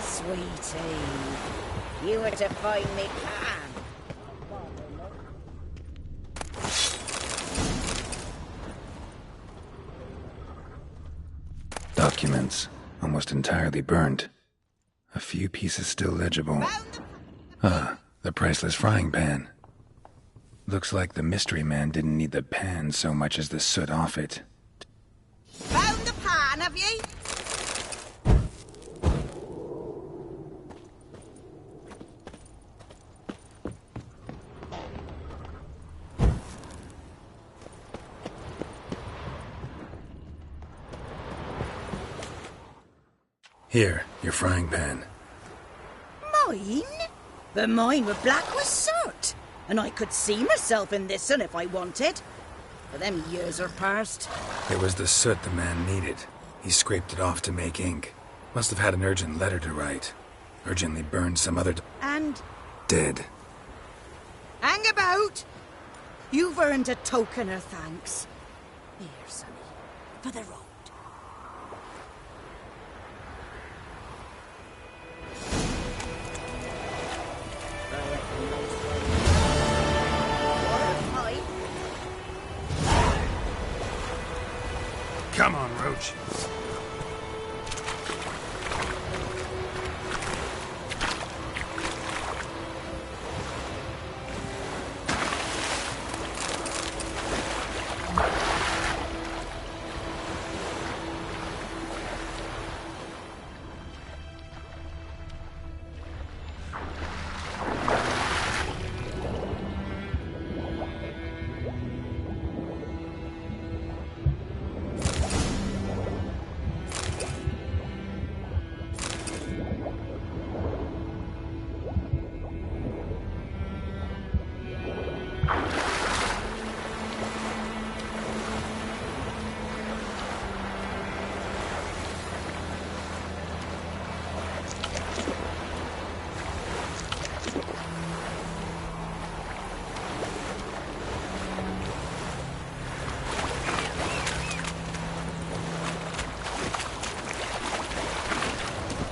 Sweetie, you were to find me pan. Documents. Almost entirely burnt. A few pieces still legible. Ah, the priceless frying pan. Looks like the mystery man didn't need the pan so much as the soot off it. Found the pan, have ye? Here, your frying pan. Mine? But mine were black with soot. And I could see myself in this one if I wanted. But them years are past. It was the soot the man needed. He scraped it off to make ink. Must have had an urgent letter to write. Urgently burned some other... And Dead. hang about. You've earned a token of thanks. Here, sonny, for the road. Come on, Roach.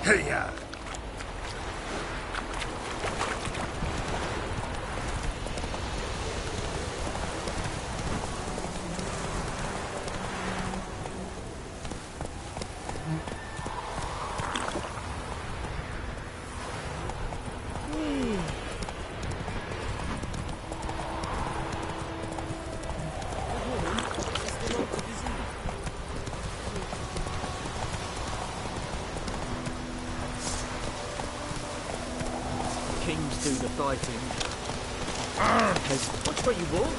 Hey-ya! fighting. What's got you, Wolf?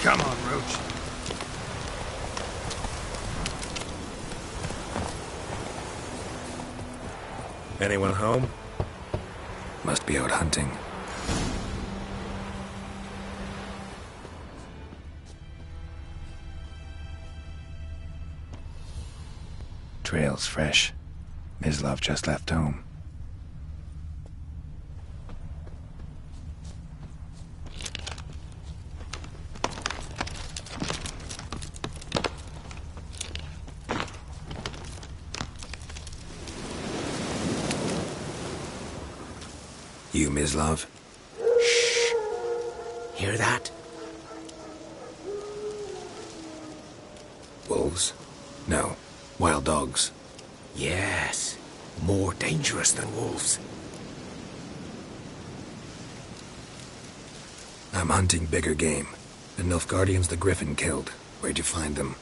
Come on, Roach. Anyone home? Must be out hunting. Trail's fresh. Mislav just left home. You, Mislav? Shh. Hear that? Wolves? No. Wild dogs. Yes. More dangerous than wolves. I'm hunting bigger game. The Nilfgaardians the Griffin killed. Where'd you find them?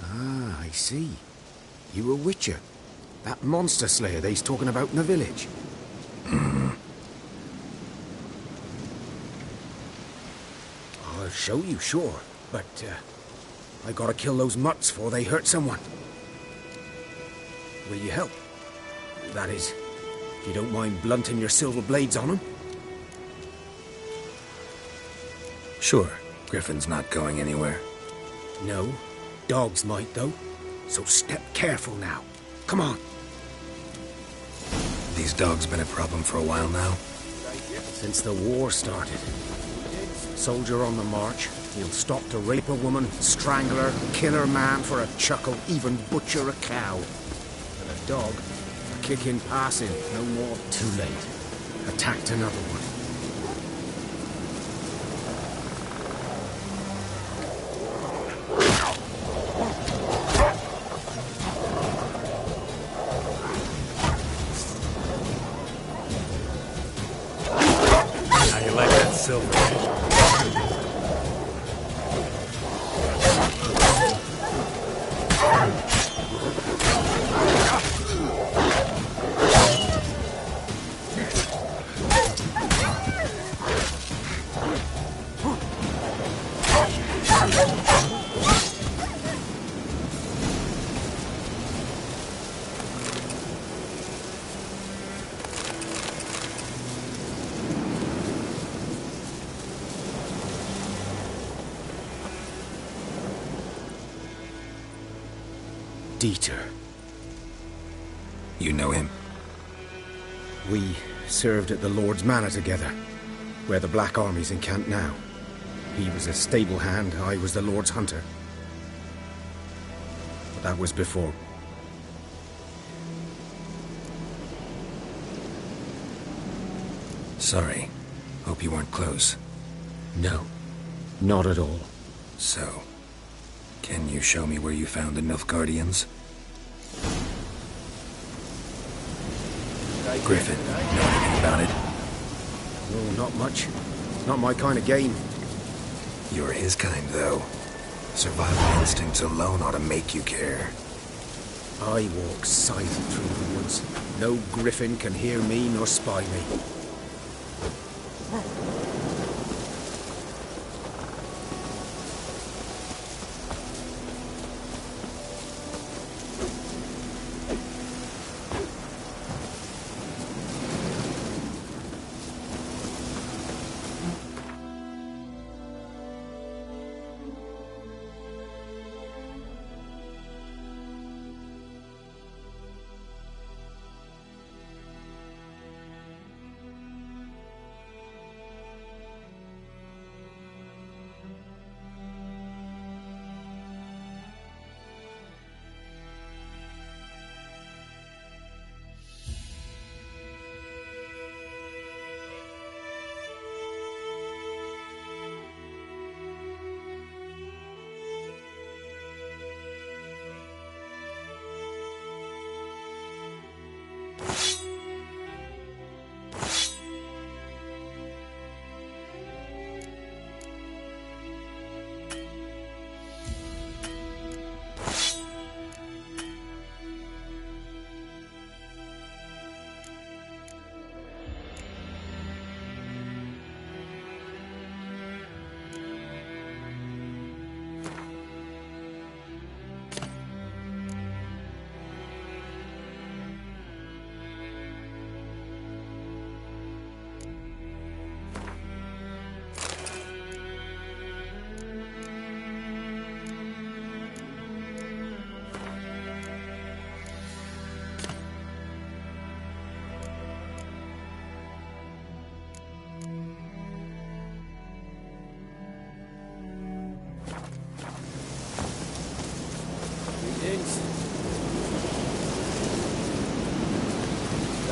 Ah, I see. You a witcher. That monster slayer they's talking about in the village. I'll show you, sure. But, I gotta kill those mutts before they hurt someone. Will you help? That is, if you don't mind blunting your silver blades on them. Sure. Griffin's not going anywhere. No. Dogs might, though. So step careful now. Come on. These dogs been a problem for a while now? Since the war started. Soldier on the march, he'll stop to rape a woman, strangle her, kill her man for a chuckle, even butcher a cow. And a dog, a kick in passing, no more. Too late. Attacked another one. How you like that silver? Dieter. You know him? We served at the Lord's Manor together, where the Black Army's encamped now. He was a stable hand, I was the Lord's hunter. But that was before. Sorry. Hope you weren't close. No, not at all. So, can you show me where you found the Nilfgaardians? Griffin, know anything about it? No, not much. Not my kind of game. You're his kind, though. Survival instincts alone ought to make you care. I walk silent through the woods. No griffin can hear me nor spy me.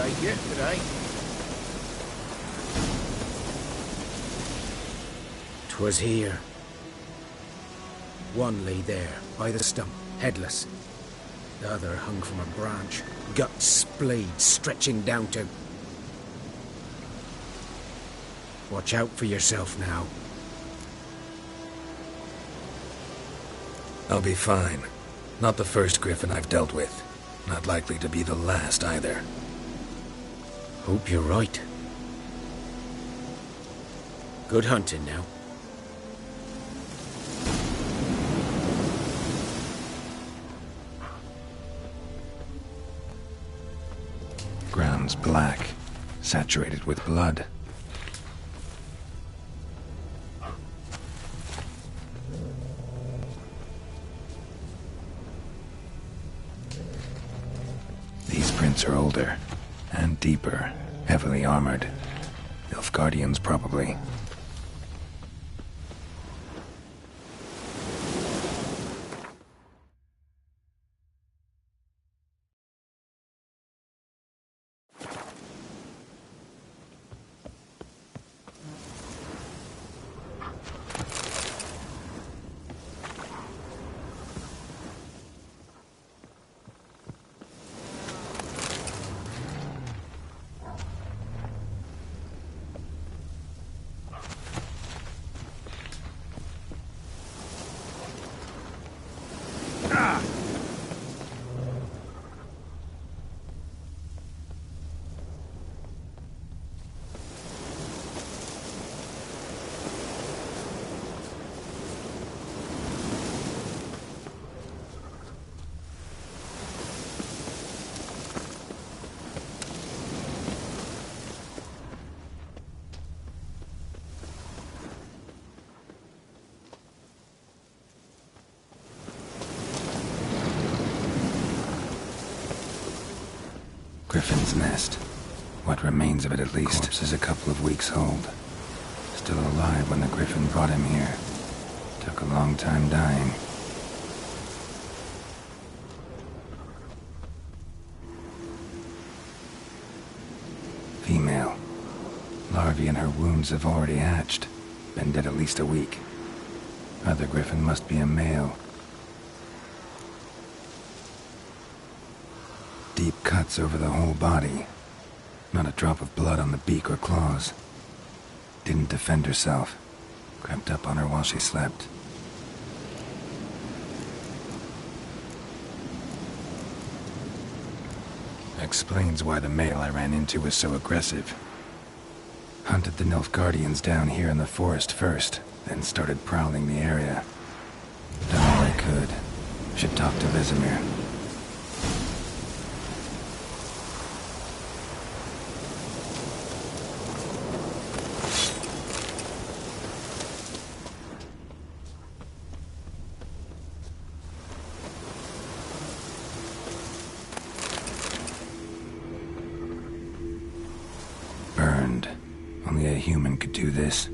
take it today. 'Twas here. One lay there, by the stump, headless. The other hung from a branch, guts splayed, stretching down to... Watch out for yourself now. I'll be fine. Not the first griffin I've dealt with. Not likely to be the last either. Hope you're right. Good hunting now. Ground's black, saturated with blood. These prints are older, and deeper, heavily armored. Nilfgaardians, probably. Griffin's nest. What remains of it, at least. Corpse is a couple of weeks old. Still alive when the griffin brought him here. Took a long time dying. Female. Larvae in her wounds have already hatched. Been dead at least a week. Other griffin must be a male. Deep cuts over the whole body. Not a drop of blood on the beak or claws. Didn't defend herself. Crept up on her while she slept. Explains why the male I ran into was so aggressive. Hunted the Nilfgaardians down here in the forest first, then started prowling the area. Done all I could. Should talk to Vesemir. Burned. Only a human could do this.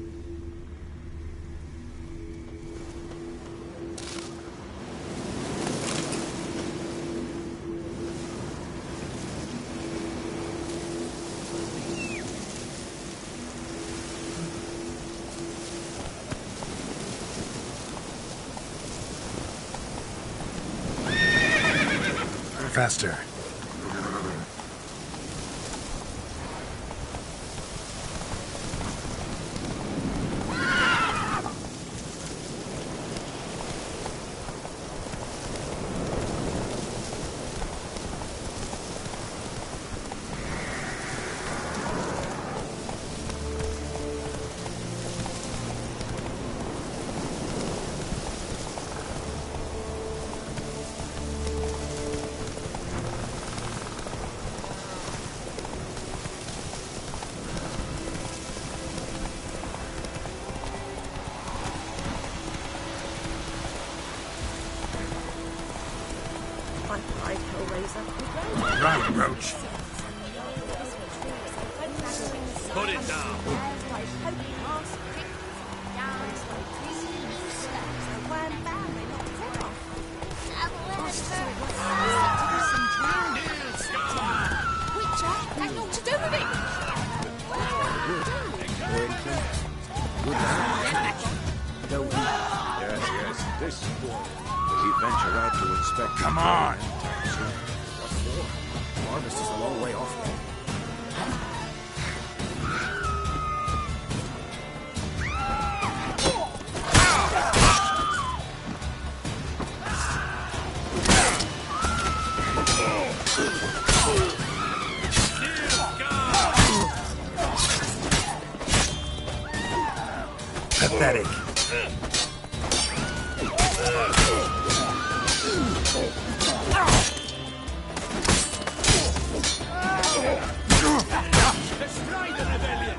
Faster. Run, Roach. Put it down. Witcher, this. Will he venture out to inspect? Come on! What for? Harvest is a long way off. Pathetic. Destroy the rebellion!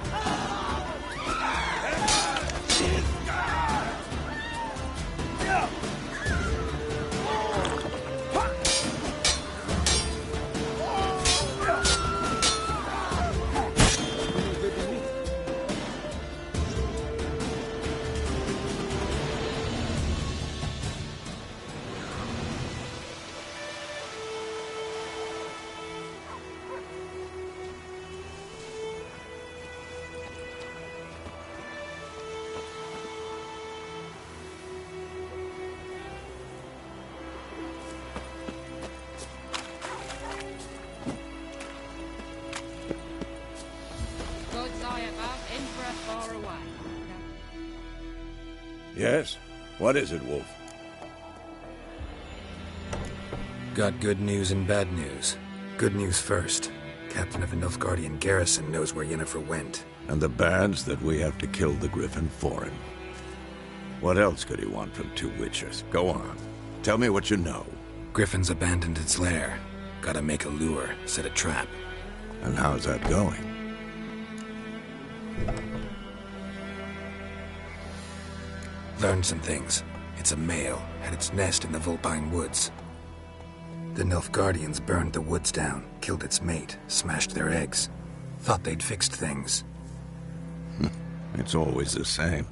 Yes? What is it, Wolf? Got good news and bad news. Good news first. Captain of the Nilfgaardian garrison knows where Yennefer went. And the bad's that we have to kill the Griffin for him. What else could he want from two Witchers? Go on. Tell me what you know. Griffin's abandoned its lair. Gotta make a lure, set a trap. And how's that going? Learned some things. It's a male, had its nest in the Vulpine Woods. The Nilfgaardians burned the woods down, killed its mate, smashed their eggs. Thought they'd fixed things. It's always the same.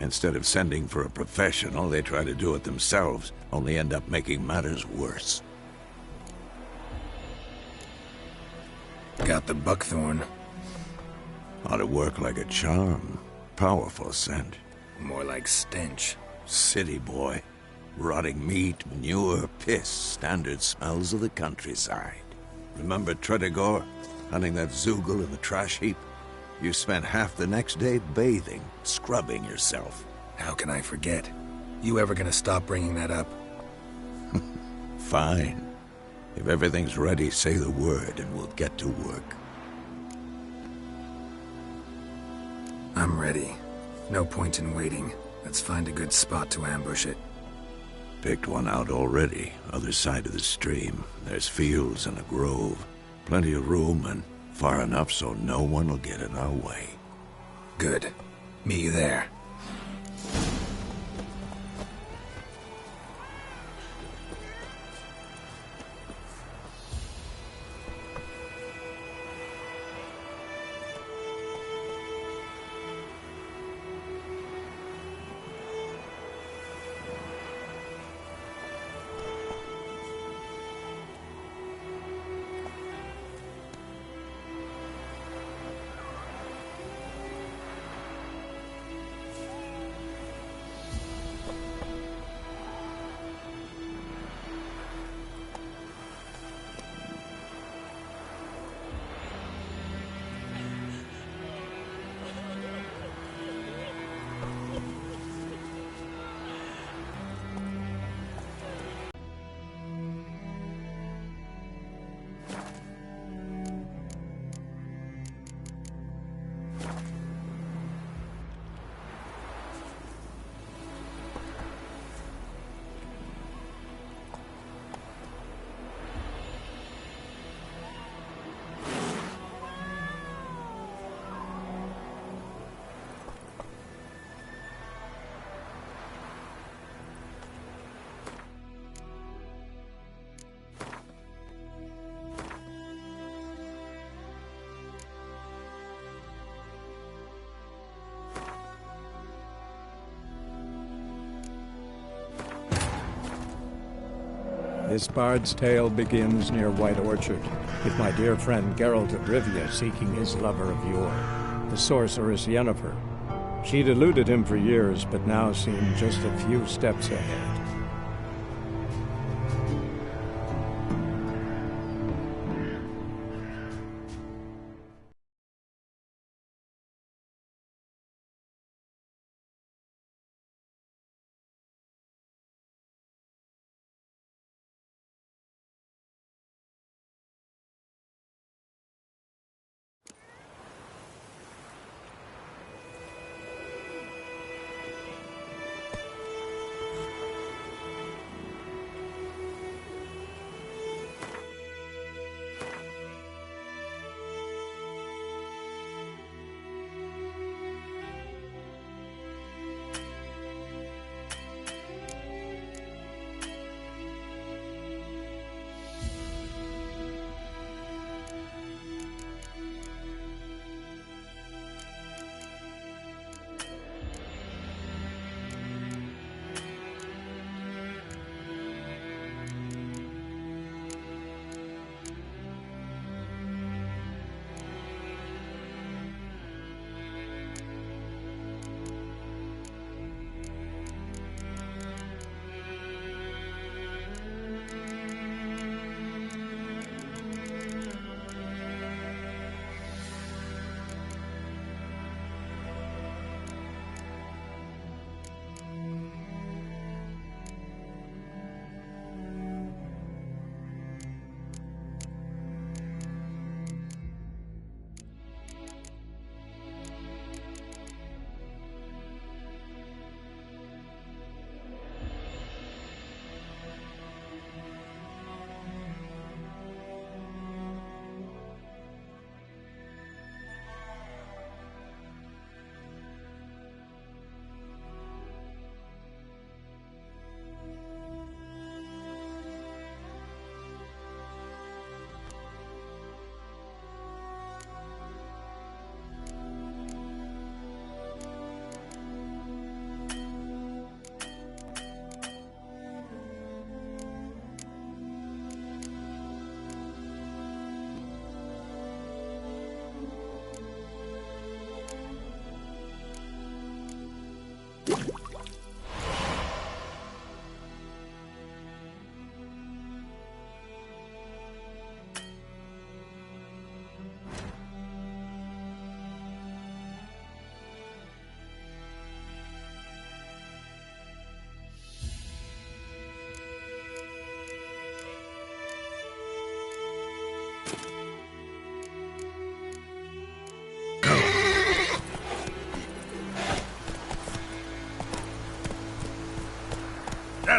Instead of sending for a professional, they try to do it themselves, only end up making matters worse. Got the buckthorn. Ought to work like a charm. Powerful scent. More like stench. City boy. Rotting meat, manure, piss, standard smells of the countryside. Remember Tredegor? Hunting that Zoogle in the trash heap? You spent half the next day bathing, scrubbing yourself. How can I forget? You ever gonna stop bringing that up? Fine. If everything's ready, say the word and we'll get to work. I'm ready. No point in waiting. Let's find a good spot to ambush it. Picked one out already, other side of the stream. There's fields and a grove. Plenty of room and far enough so no one will get in our way. Good. Meet you there. This bard's tale begins near White Orchard, with my dear friend Geralt of Rivia seeking his lover of yore, the sorceress Yennefer. She'd eluded him for years, but now seemed just a few steps ahead.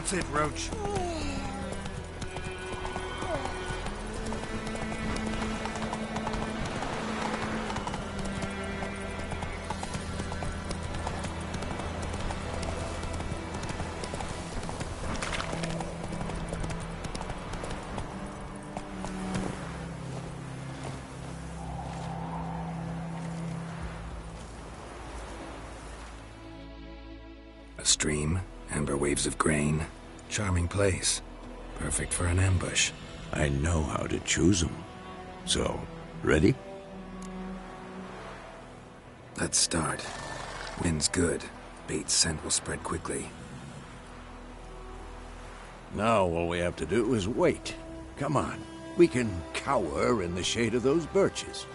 That's it, Roach. A stream, amber waves of grain, charming place. Perfect for an ambush. I know how to choose them. So, ready? Let's start. Wind's good. Bait's scent will spread quickly. Now all we have to do is wait. Come on. We can cower in the shade of those birches.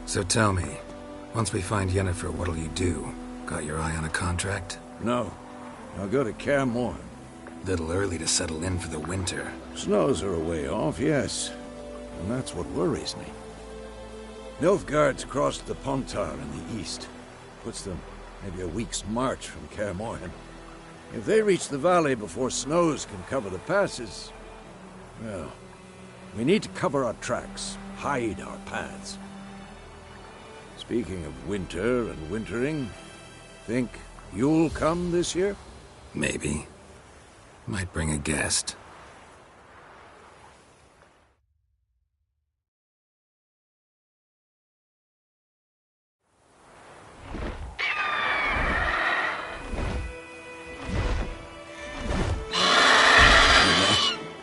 So tell me, once we find Yennefer, what'll you do? Got your eye on a contract? No. I'll go to Kaer Morhen. Little early to settle in for the winter. Snows are a way off, yes. And that's what worries me. Nilfgaard's crossed the Pontar in the east. Puts them maybe a week's march from Kaer Morhen. If they reach the valley before snows can cover the passes, well, we need to cover our tracks, hide our paths. Speaking of winter and wintering, think you'll come this year? Maybe. Might bring a guest.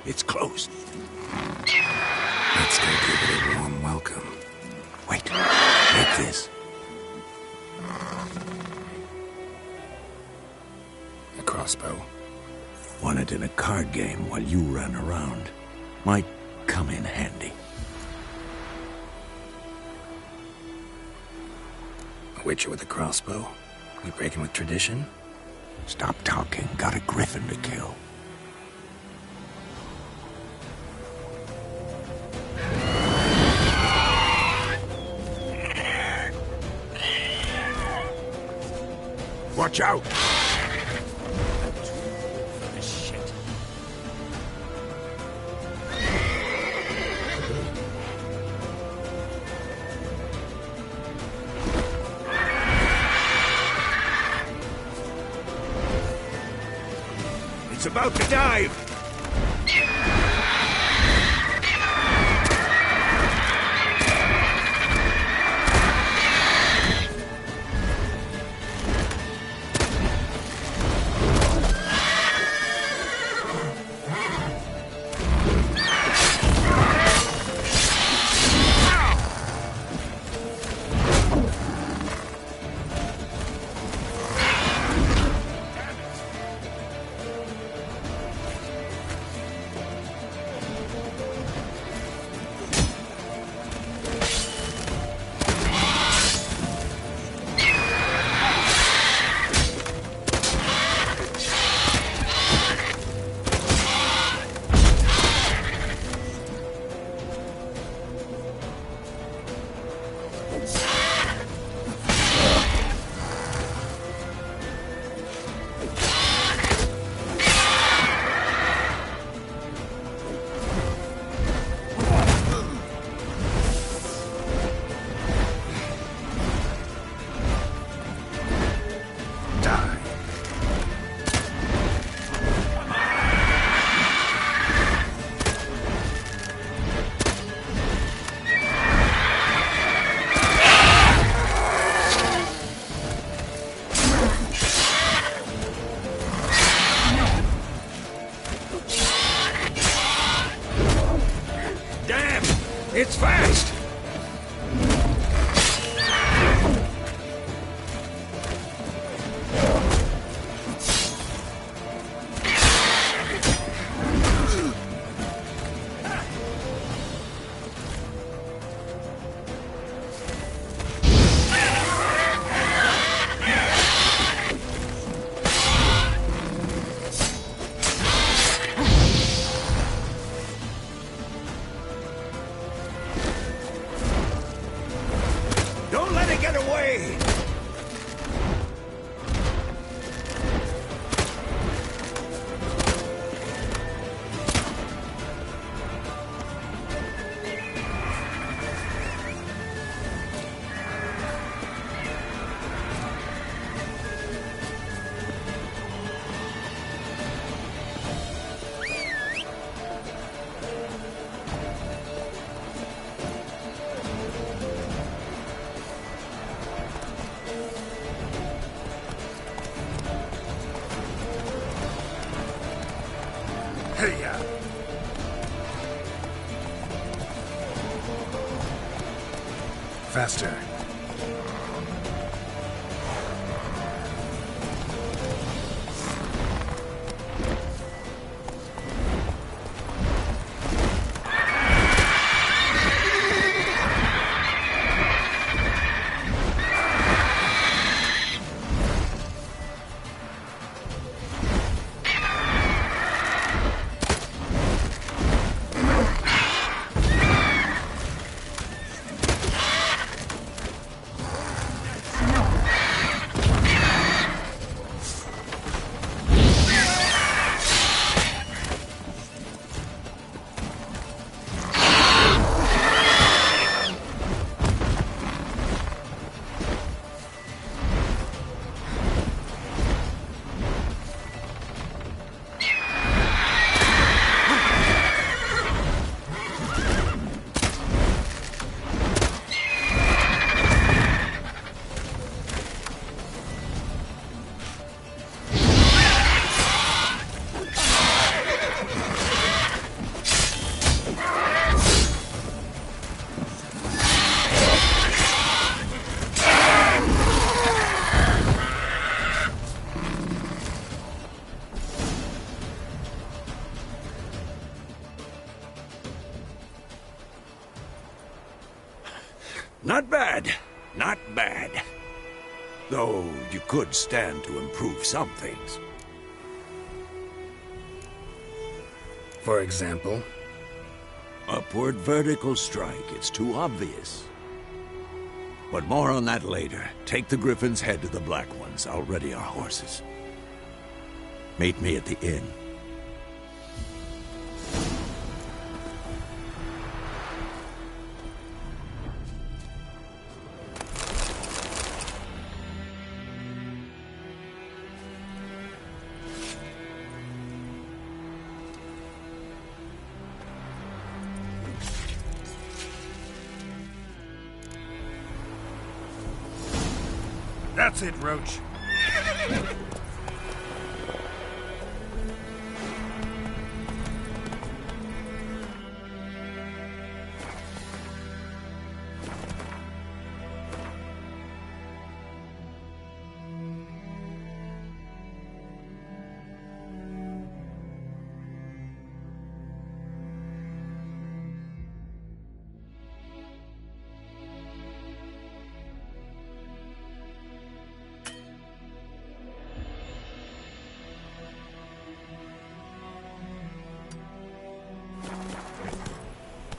It's closed. Let's go give it a warm welcome. Wait, take this. A crossbow. Won it in a card game while you ran around. Might come in handy. A witcher with a crossbow? We breaking with tradition? Stop talking. Got a griffin to kill. Watch out! It's about to dive! It's fast! Hey-ya! Faster. Not bad. Not bad. Though you could stand to improve some things. For example? Upward vertical strike. It's too obvious. But more on that later. Take the Griffin's head to the Black Ones. I'll ready our horses. Meet me at the inn. That's it, Roach.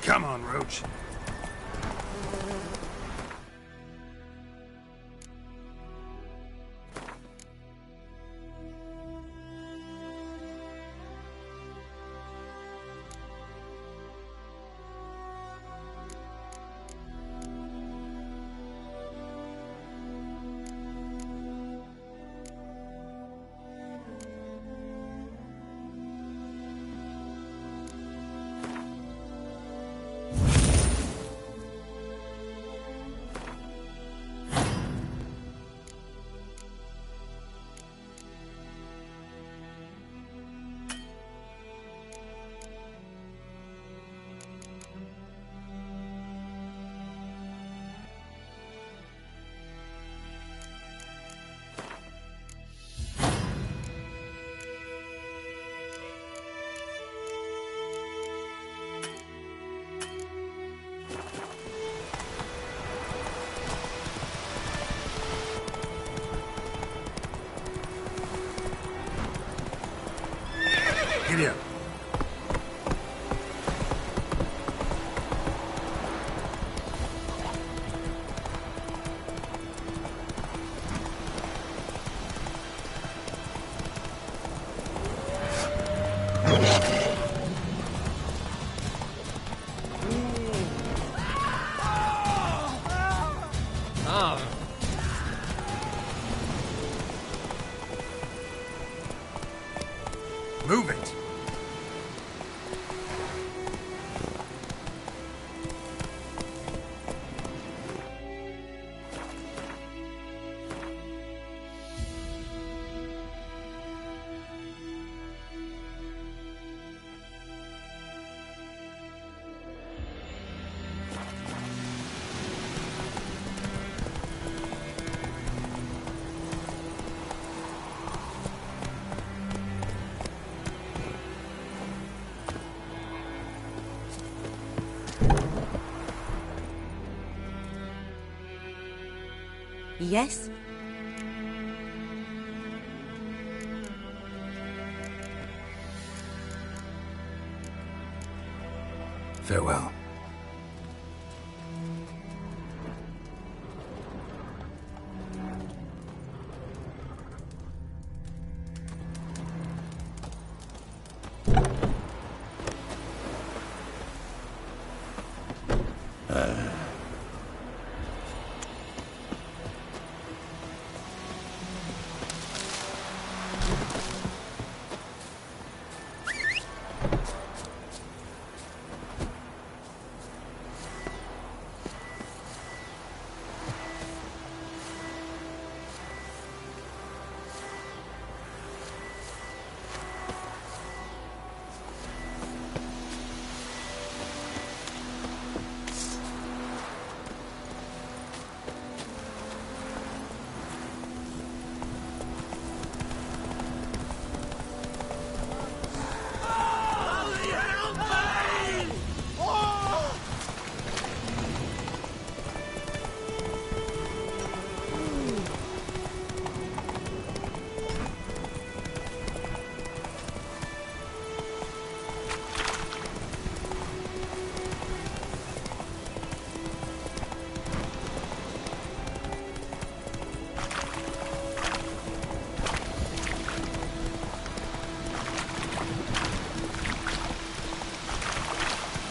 Come on, Roach. Yes? Farewell.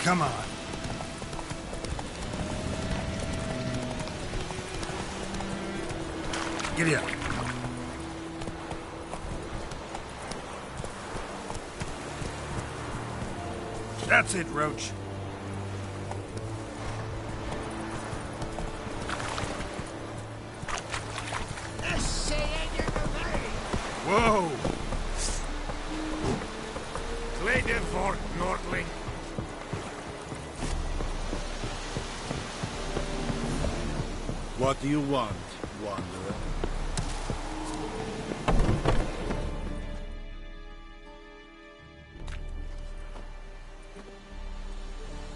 Come on. Giddy up. That's it, Roach. Whoa! Play the fort, Nordling. What do you want, Wanderer?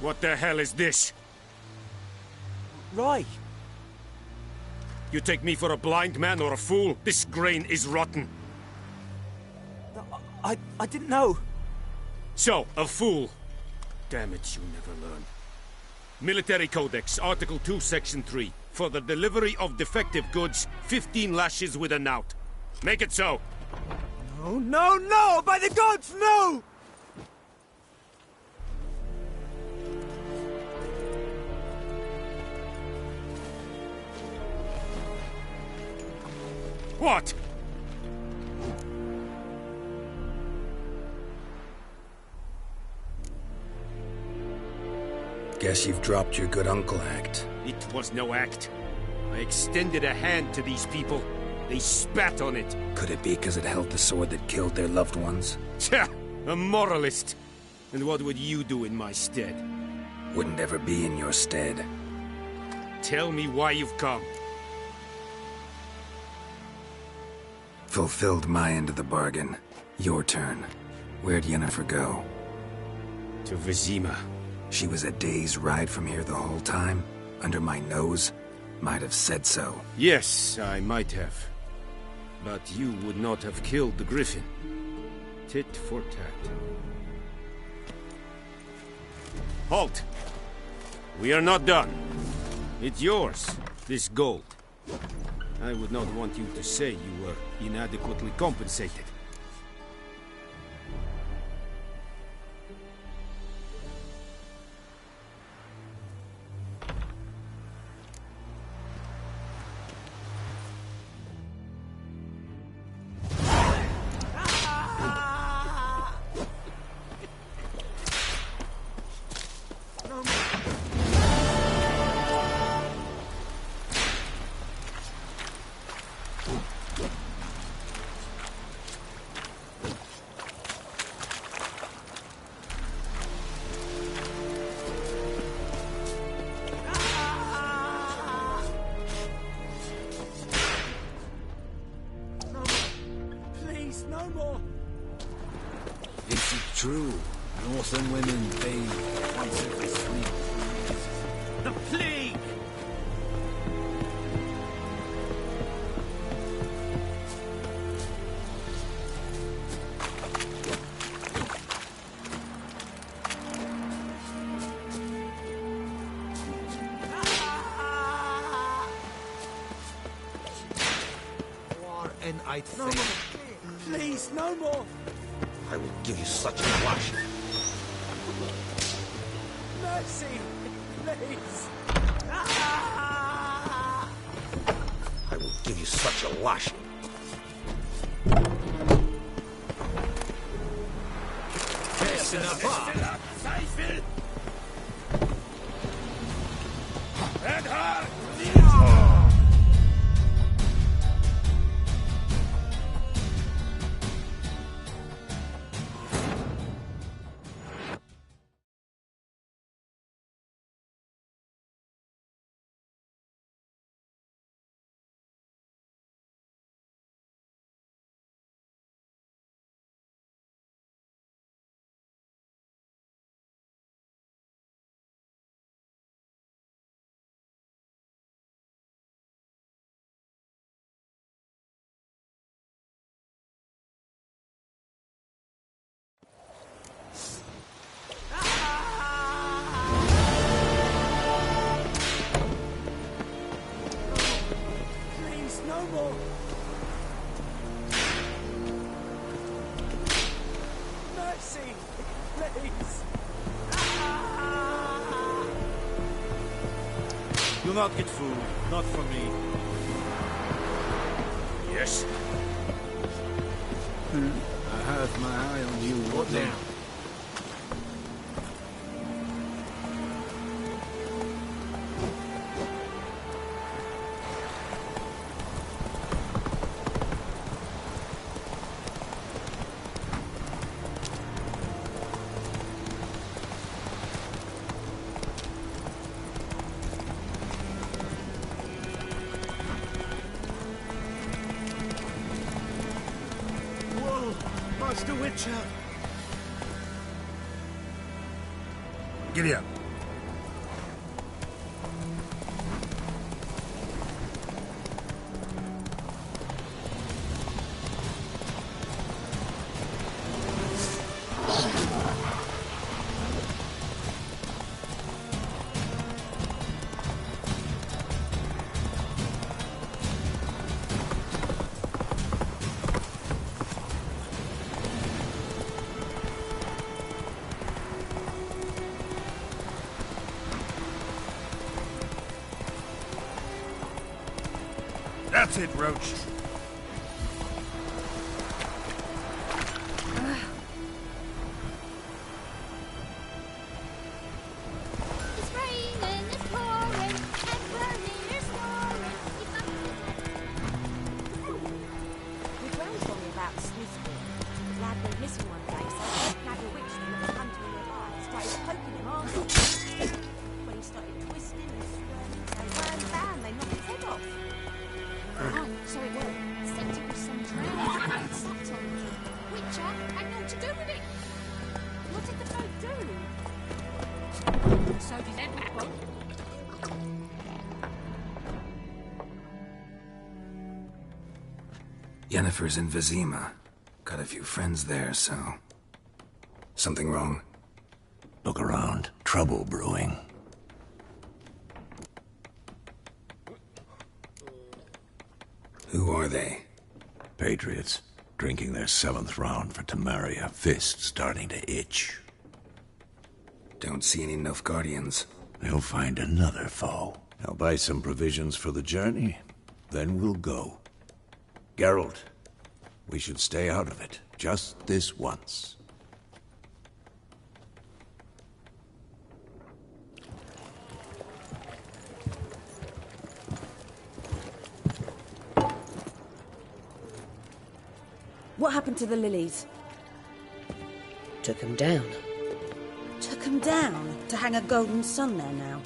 What the hell is this? Ray! You take me for a blind man or a fool? This grain is rotten. I didn't know. So, a fool. Damn it, you never learn. Military Codex, Article 2, Section 3. For the delivery of defective goods, 15 lashes with a knout. Make it so. No, no, no! By the gods, no! What? Guess you've dropped your good uncle act. It was no act. I extended a hand to these people. They spat on it. Could it be because it held the sword that killed their loved ones? Tja! A moralist! And what would you do in my stead? Wouldn't ever be in your stead. Tell me why you've come. Fulfilled my end of the bargain. Your turn. Where'd Yennefer go? To Vizima. She was a day's ride from here the whole time? Under my nose? Might have said so. Yes, I might have. But you would not have killed the griffin. Tit for tat. Halt! We are not done. It's yours, this gold. I would not want you to say you were inadequately compensated. Is it true? Northern women bathe twice every 3 years. The plague! right thing. No more. Please, no more. I will give you such a washing. Mercy, please. I will give you such a washing. Do not get food, not for me. Yes? I have my eye on you. What now? Master Witcher! Giddy up. That's it, Roach. It's raining, it's pouring, and Bernie is snoring. The ground told me about Smithfield. The lad went missing one day, so I had a witch that was hunting nearby. Started poking him hard. When he started twisting and squirming, they weren't found. They knocked his head off. Oh, so it was. Said it was some drowned and sat on me. Witcher had naught to do with it. What did the folk do? So did everyone. Yennefer's in Vizima. Got a few friends there, so... Something wrong? Look around. Trouble brewing. Who are they? Patriots. Drinking their 7th round for Temeria. Fist starting to itch. Don't see any Nilfgaardians. They'll find another foe. I'll buy some provisions for the journey. Then we'll go. Geralt, we should stay out of it. Just this once. What happened to the lilies? Took 'em down. Took 'em down to hang a golden sun there now.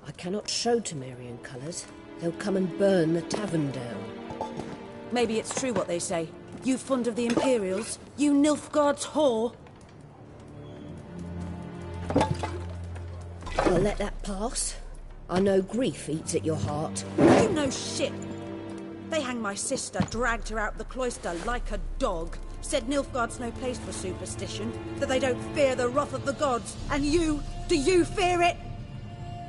I cannot show Temerian colours. They'll come and burn the tavern down. Maybe it's true what they say. You fond of the Imperials? You Nilfgaard's whore? I'll let that pass. I know grief eats at your heart. You know shit. They hanged my sister, dragged her out the cloister like a dog. Said Nilfgaard's no place for superstition, that they don't fear the wrath of the gods. And you, do you fear it?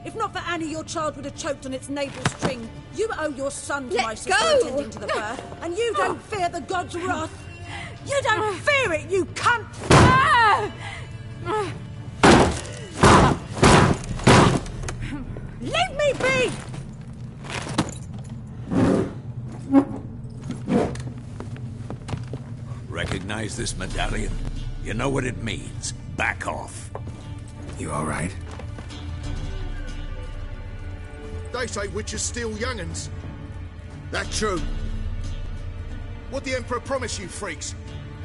If not for Annie, your child would have choked on its navel string. You owe your son to my Let sister go! attending to the birth, and you don't fear the god's wrath. You don't fear it, you cunt! Leave me be! Recognize this medallion? You know what it means. Back off. You all right? They say witches steal young'uns. That true? What the Emperor promise you, freaks?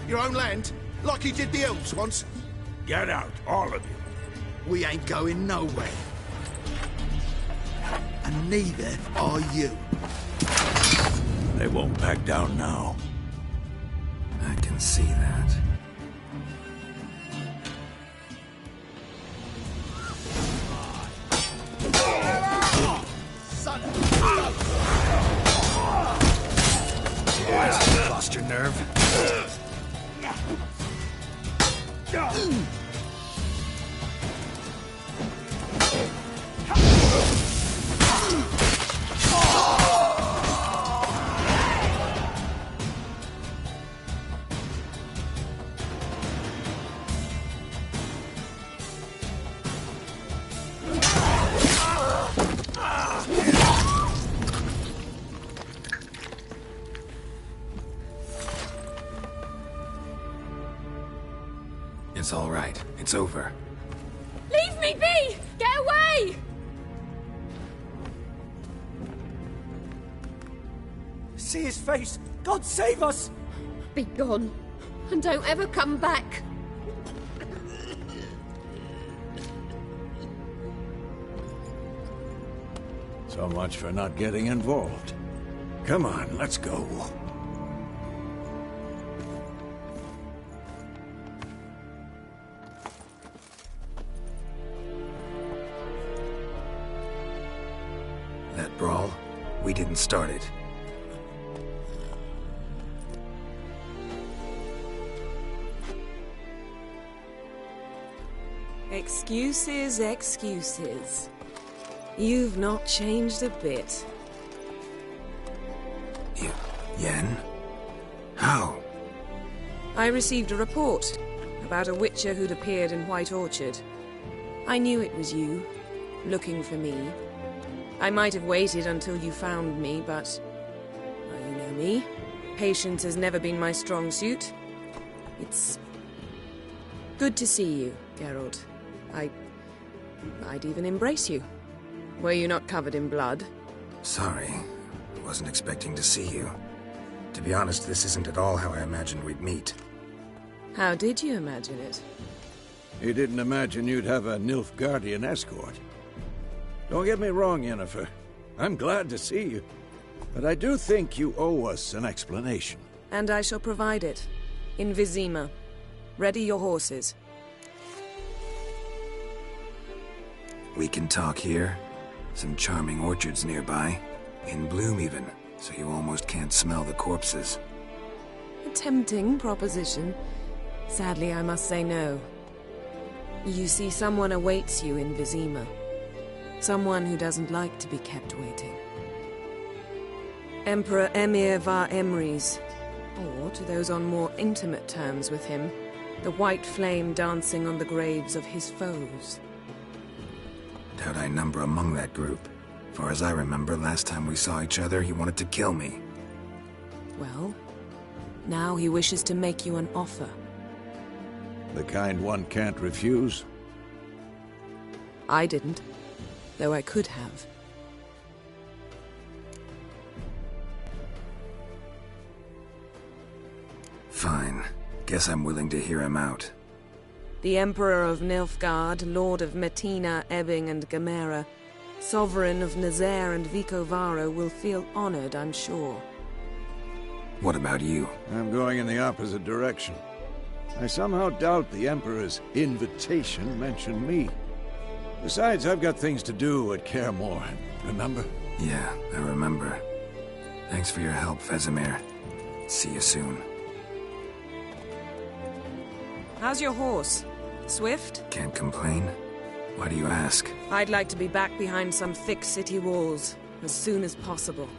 Your own land? Like he did the elves once? Get out, all of you. We ain't going nowhere. And neither are you. They won't back down now. I can see that. Lost your nerve? It's all right. It's over. Leave me be! Get away! See his face! God save us! Be gone, and don't ever come back. So much for not getting involved. Come on, let's go. That brawl, we didn't start it. Excuses, excuses. You've not changed a bit. Yen? How? I received a report about a witcher who'd appeared in White Orchard. I knew it was you, looking for me. I might have waited until you found me, but... well, you know me. Patience has never been my strong suit. It's... good to see you, Geralt. I'd even embrace you. Were you not covered in blood? Sorry. Wasn't expecting to see you. To be honest, this isn't at all how I imagined we'd meet. How did you imagine it? You didn't imagine you'd have a Nilfgaardian escort. Don't get me wrong, Yennefer. I'm glad to see you. But I do think you owe us an explanation. And I shall provide it. In Vizima. Ready your horses. We can talk here. Some charming orchards nearby. In bloom even, so you almost can't smell the corpses. A tempting proposition. Sadly, I must say no. You see, someone awaits you in Vizima. Someone who doesn't like to be kept waiting. Emperor Emir var Emrys, or, to those on more intimate terms with him, the white flame dancing on the graves of his foes. Doubt I number among that group. Far as I remember, last time we saw each other, he wanted to kill me. Well, now he wishes to make you an offer. The kind one can't refuse? I didn't, though I could have. Fine. Guess I'm willing to hear him out. The Emperor of Nilfgaard, Lord of Metina, Ebbing and Gamera, Sovereign of Nazaire and Vicovaro will feel honored, I'm sure. What about you? I'm going in the opposite direction. I somehow doubt the Emperor's invitation mentioned me. Besides, I've got things to do at Kaer Morhen, remember? Yeah, I remember. Thanks for your help, Vesemir. See you soon. How's your horse? Swift? Can't complain. Why do you ask? I'd like to be back behind some thick city walls as soon as possible.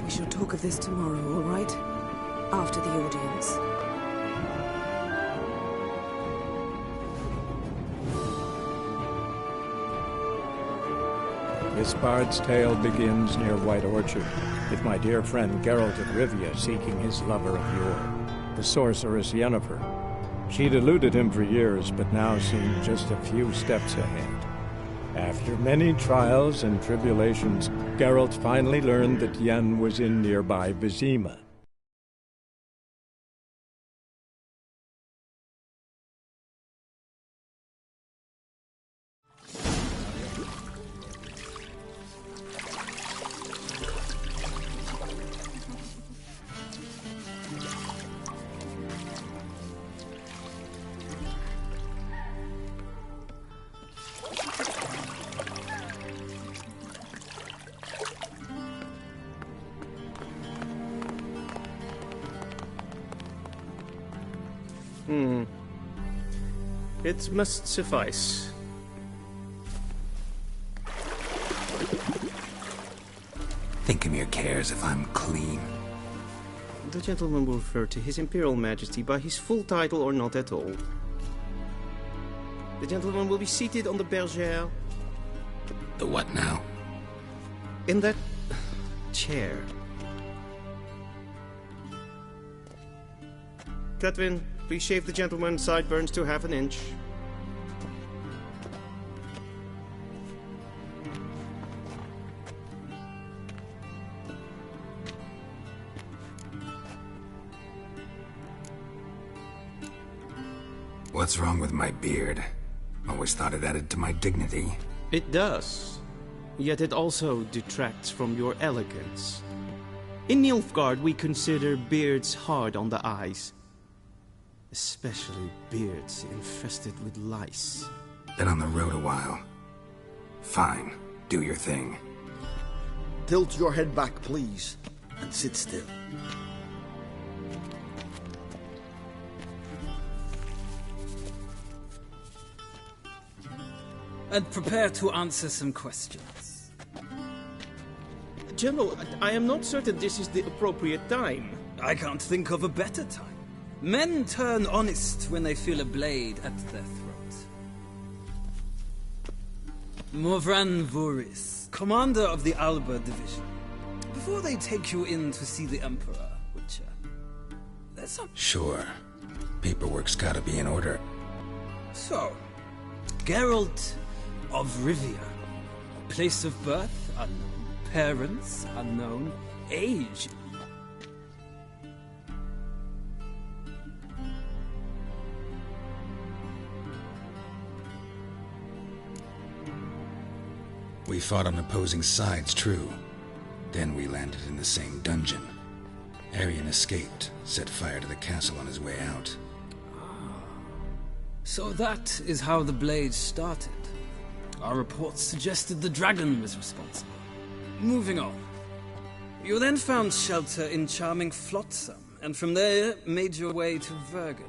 We shall talk of this tomorrow, all right? After the audience. This bard's tale begins near White Orchard, with my dear friend Geralt of Rivia seeking his lover of yore, the sorceress Yennefer. She'd eluded him for years, but now seemed just a few steps ahead. After many trials and tribulations, Geralt finally learned that Yen was in nearby Vizima. It must suffice. Thinkemere cares if I'm clean. The gentleman will refer to His Imperial Majesty by his full title or not at all. The gentleman will be seated on the bergère. The what now? In that chair. Catwin, please shave the gentleman's sideburns to half an inch. What's wrong with my beard? Always thought it added to my dignity. It does. Yet it also detracts from your elegance. In Nilfgaard, we consider beards hard on the eyes. Especially beards infested with lice. Been on the road a while. Fine, do your thing. Tilt your head back, please, and sit still. And prepare to answer some questions. General, I am not certain this is the appropriate time. I can't think of a better time. Men turn honest when they feel a blade at their throat. Morvran Voorhis, commander of the Alba Division. Before they take you in to see the Emperor, Witcher, there's some... Sure. Paperwork's gotta be in order. So, Geralt of Rivia. Place of birth, unknown. Parents, unknown. Age... We fought on opposing sides, true. Then we landed in the same dungeon. Arian escaped, set fire to the castle on his way out. So that is how the blade started. Our reports suggested the dragon was responsible. Moving on. You then found shelter in charming Flotsam, and from there made your way to Vergen.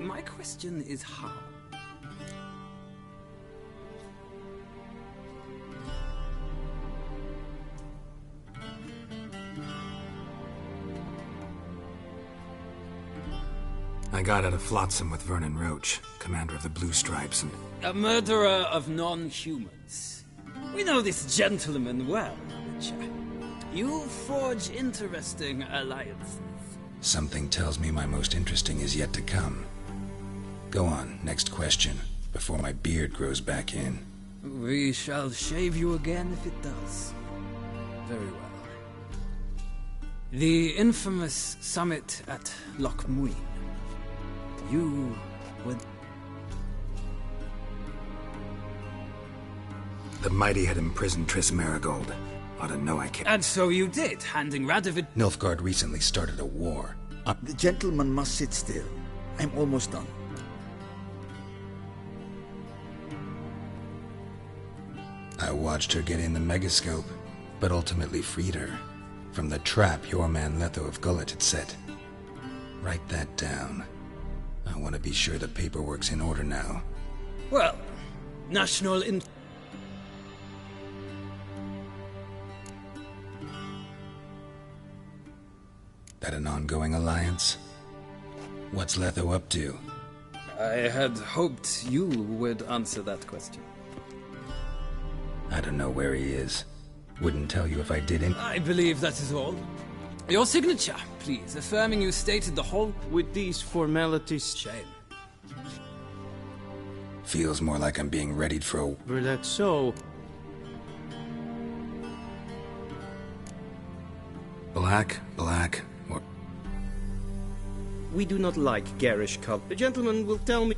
My question is how? I got out of Flotsam with Vernon Roach, commander of the Blue Stripes, and... A murderer of non-humans. We know this gentleman well, Witcher. You forge interesting alliances. Something tells me my most interesting is yet to come. Go on, next question, before my beard grows back in. We shall shave you again if it does. Very well. The infamous summit at Loch Muin. You would... The mighty had imprisoned Triss Marigold. Ought to know I can't... And so you did, handing Radovid... Nilfgaard recently started a war. The gentleman must sit still. I'm almost done. I watched her get in the megascope, but ultimately freed her from the trap your man Letho of Gullet had set. Write that down. I want to be sure the paperwork's in order now. Well, national in... That an ongoing alliance? What's Letho up to? I had hoped you would answer that question. I don't know where he is. Wouldn't tell you if I did. I believe that is all. Your signature, please, affirming you stated the whole... With these formalities... Shame. Feels more like I'm being readied for a... Were that so? Black, or... We do not like garish cult. The gentleman will tell me...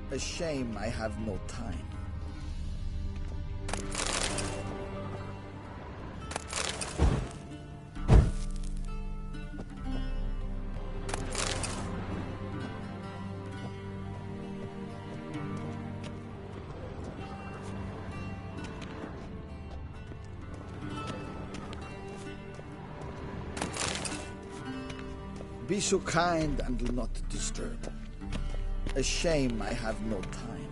A shame I have no time. Be so kind and do not disturb. A shame I have no time.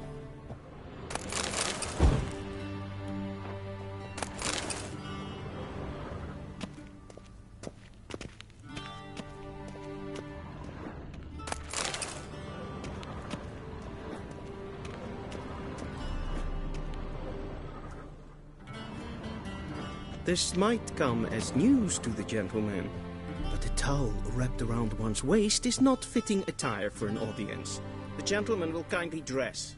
This might come as news to the gentleman, but a towel wrapped around one's waist is not fitting attire for an audience. The gentleman will kindly dress.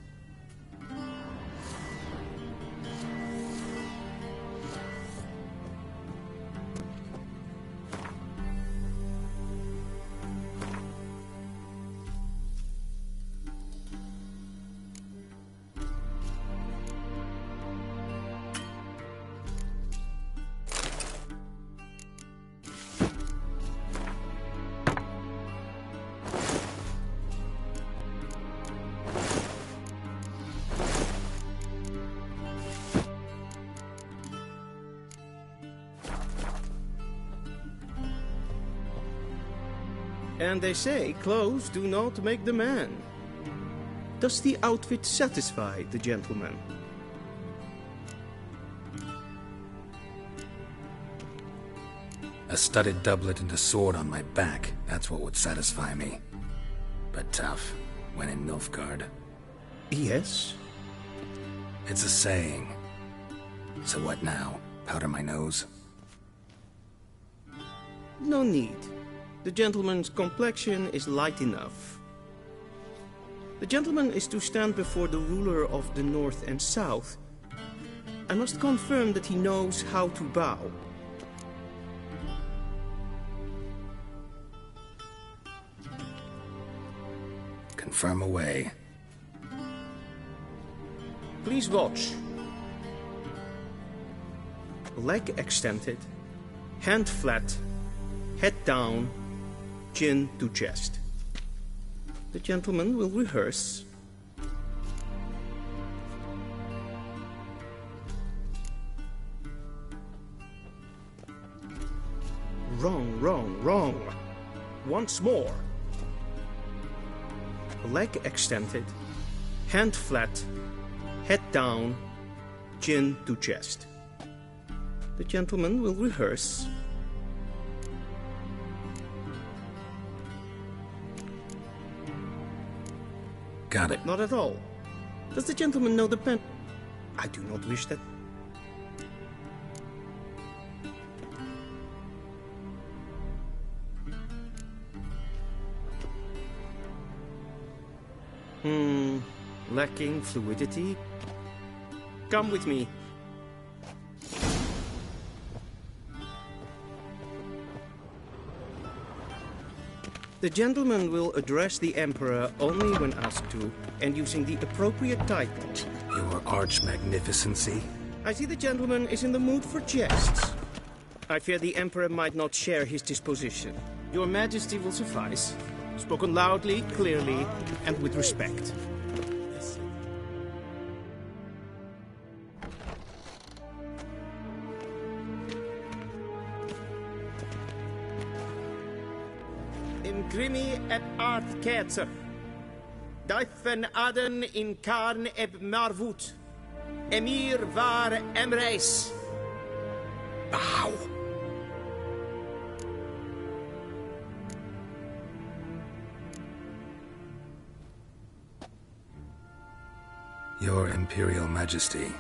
And they say clothes do not make the man. Does the outfit satisfy the gentleman? A studded doublet and a sword on my back, that's what would satisfy me. But tough, when in Nilfgaard. Yes? It's a saying. So what now? Powder my nose? No need. The gentleman's complexion is light enough. The gentleman is to stand before the ruler of the North and South. I must confirm that he knows how to bow. Confirm away. Please watch. Leg extended, hand flat, head down, chin to chest. The gentleman will rehearse. Wrong, wrong, wrong. Once more. Leg extended, hand flat, head down, chin to chest. The gentleman will rehearse. Got it. Not at all. Does the gentleman know the pen? I do not wish that. Lacking fluidity. Come with me. The gentleman will address the Emperor only when asked to, and using the appropriate title. Your arch-magnificency? I see the gentleman is in the mood for jests. I fear the Emperor might not share his disposition. Your Majesty will suffice. Spoken loudly, clearly, and with respect. Grimi eb art ketzer. Daifen aden in karn eb marvut. Emir var emreis. Bow. Your Imperial Majesty.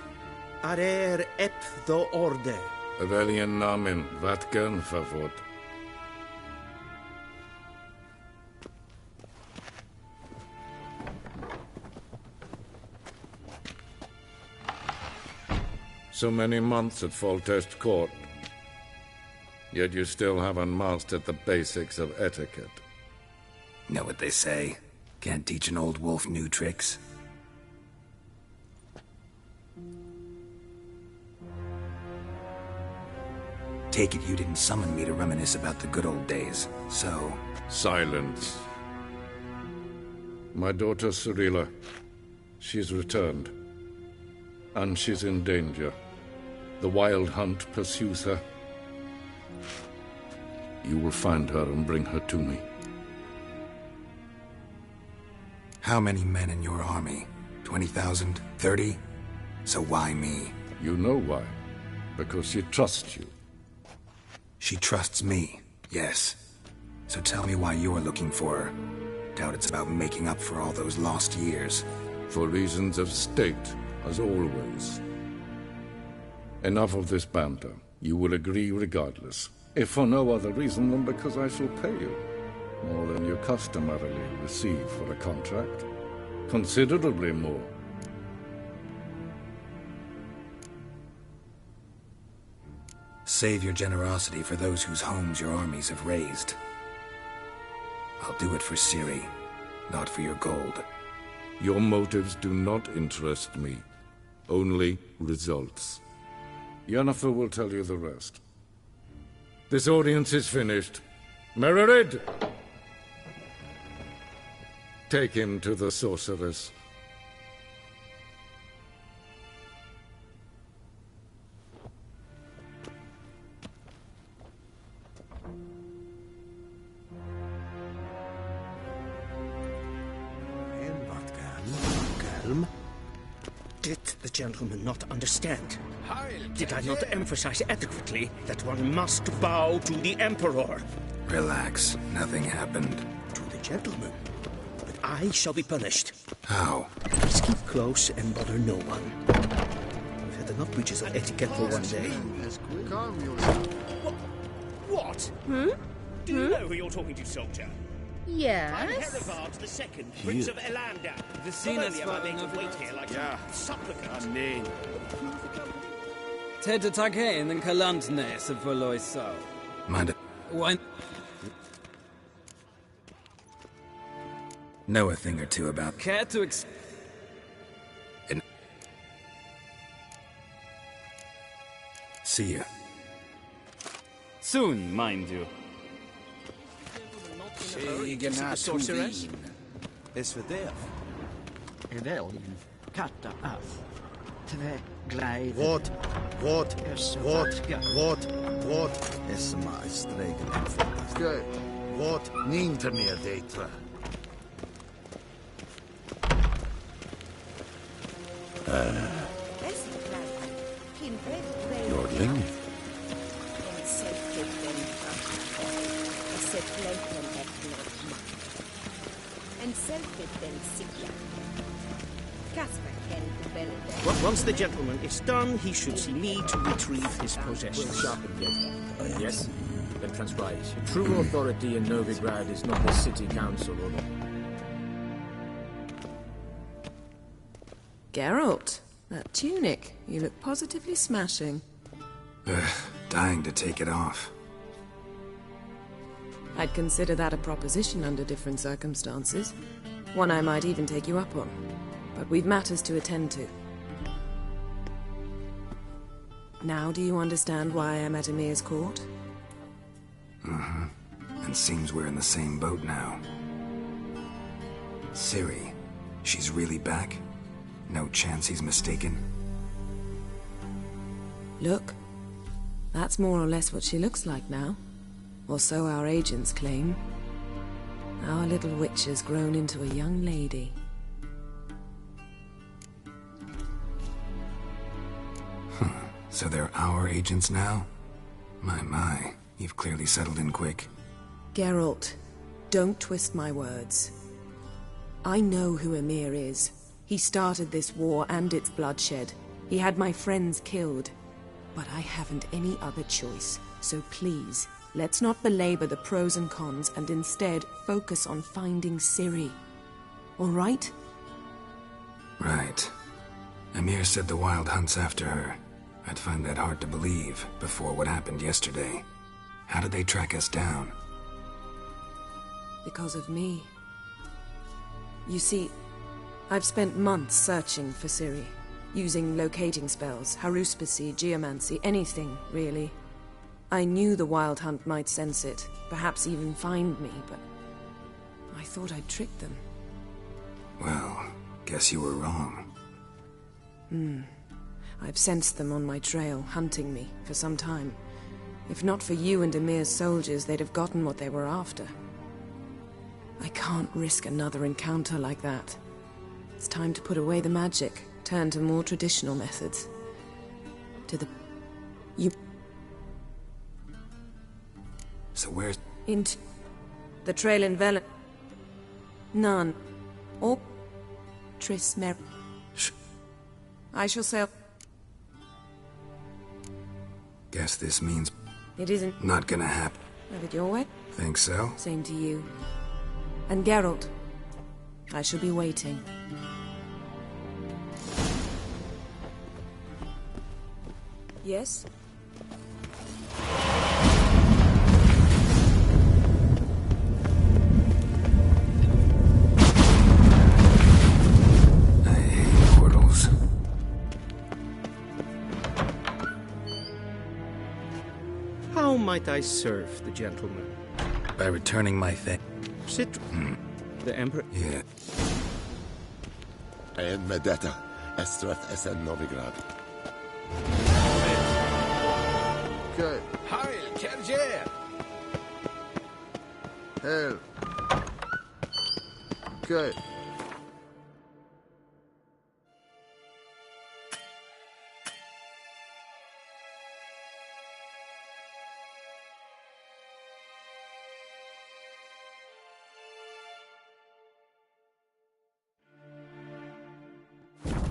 Arer ep do orde. Veljen namen, vatgen favot. So many months at Foltest Court, yet you still haven't mastered the basics of etiquette. Know what they say? Can't teach an old wolf new tricks. Take it you didn't summon me to reminisce about the good old days, so... Silence. My daughter Cyrilla, she's returned. And she's in danger. The Wild Hunt pursues her. You will find her and bring her to me. How many men in your army? 20,000? 30? So why me? You know why. Because she trusts you. She trusts me, yes. So tell me why you're looking for her. Doubt it's about making up for all those lost years. For reasons of state, as always. Enough of this banter. You will agree regardless. If for no other reason than because I shall pay you. More than you customarily receive for a contract. Considerably more. Save your generosity for those whose homes your armies have razed. I'll do it for Ciri, not for your gold. Your motives do not interest me. Only results. Yennefer will tell you the rest. This audience is finished. Mererid! Take him to the sorceress. gentleman not understand? Did I not emphasize adequately that one must bow to the Emperor? Relax. Nothing happened. To the gentleman. But I shall be punished. How? Please keep close and bother no one. I've had enough breaches of etiquette for one day. What? Hmm? Do you know who you're talking to, soldier? Yes? I'm Herivard the Second, Prince of Elander. The scene Not only am I made to wait here like some supplicant. Nee. Ted Taghain and Kalantnes of Verloisau. Mind it. Why? Know a thing or two about... Care to See ya. Soon, mind you. Sorceress? Is för det. Eveljen, katta af. Tve gleide. What? Es my stregen en fantastisk. Good. What? Ninter mer detra. Lordling? Once the gentleman is done, he should see me to retrieve his possessions. Yes? Then transcribe. True authority in Novigrad is not the city council or the... Geralt, that tunic. You look positively smashing. Ugh, dying to take it off. I'd consider that a proposition under different circumstances. One I might even take you up on. But we've matters to attend to. Now do you understand why I'm at Emir's court? Mm-hmm. And seems we're in the same boat now. Ciri, she's really back? No chance he's mistaken? Look. That's more or less what she looks like now. Or so our agents claim. Our little witch has grown into a young lady. So they're our agents now? My, you've clearly settled in quick. Geralt, don't twist my words. I know who Emir is. He started this war and its bloodshed. He had my friends killed. But I haven't any other choice. So please, let's not belabor the pros and cons and instead focus on finding Ciri. All right? Right. Emir said the Wild hunts after her. I'd find that hard to believe before what happened yesterday. How did they track us down? Because of me. You see, I've spent months searching for Ciri, using locating spells, haruspicy, geomancy, anything, really. I knew the Wild Hunt might sense it, perhaps even find me, but I thought I'd tricked them. Well, guess you were wrong. I've sensed them on my trail, hunting me, for some time. If not for you and Emir's soldiers, they'd have gotten what they were after. I can't risk another encounter like that. It's time to put away the magic, turn to more traditional methods. To the... So where's... Into... the trail in Velen... None. Or... Tris Mer... I shall sail... Guess this means... It isn't... Not gonna happen. Have it your way? Think so? Same to you. And Geralt, I shall be waiting. Yes? I hate portals. How might I serve the gentleman? By returning my thing. Sit. The Emperor... Yeah. En med detta, Estrath SN Novigrad. Good. Heil, Kerger! Hell. Good.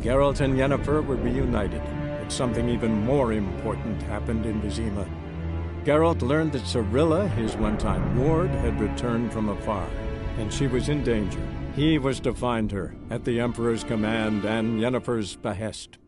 Geralt and Yennefer were reunited, but something even more important happened in Vizima. Geralt learned that Cirilla, his one-time ward, had returned from afar, and she was in danger. He was to find her, at the Emperor's command and Yennefer's behest.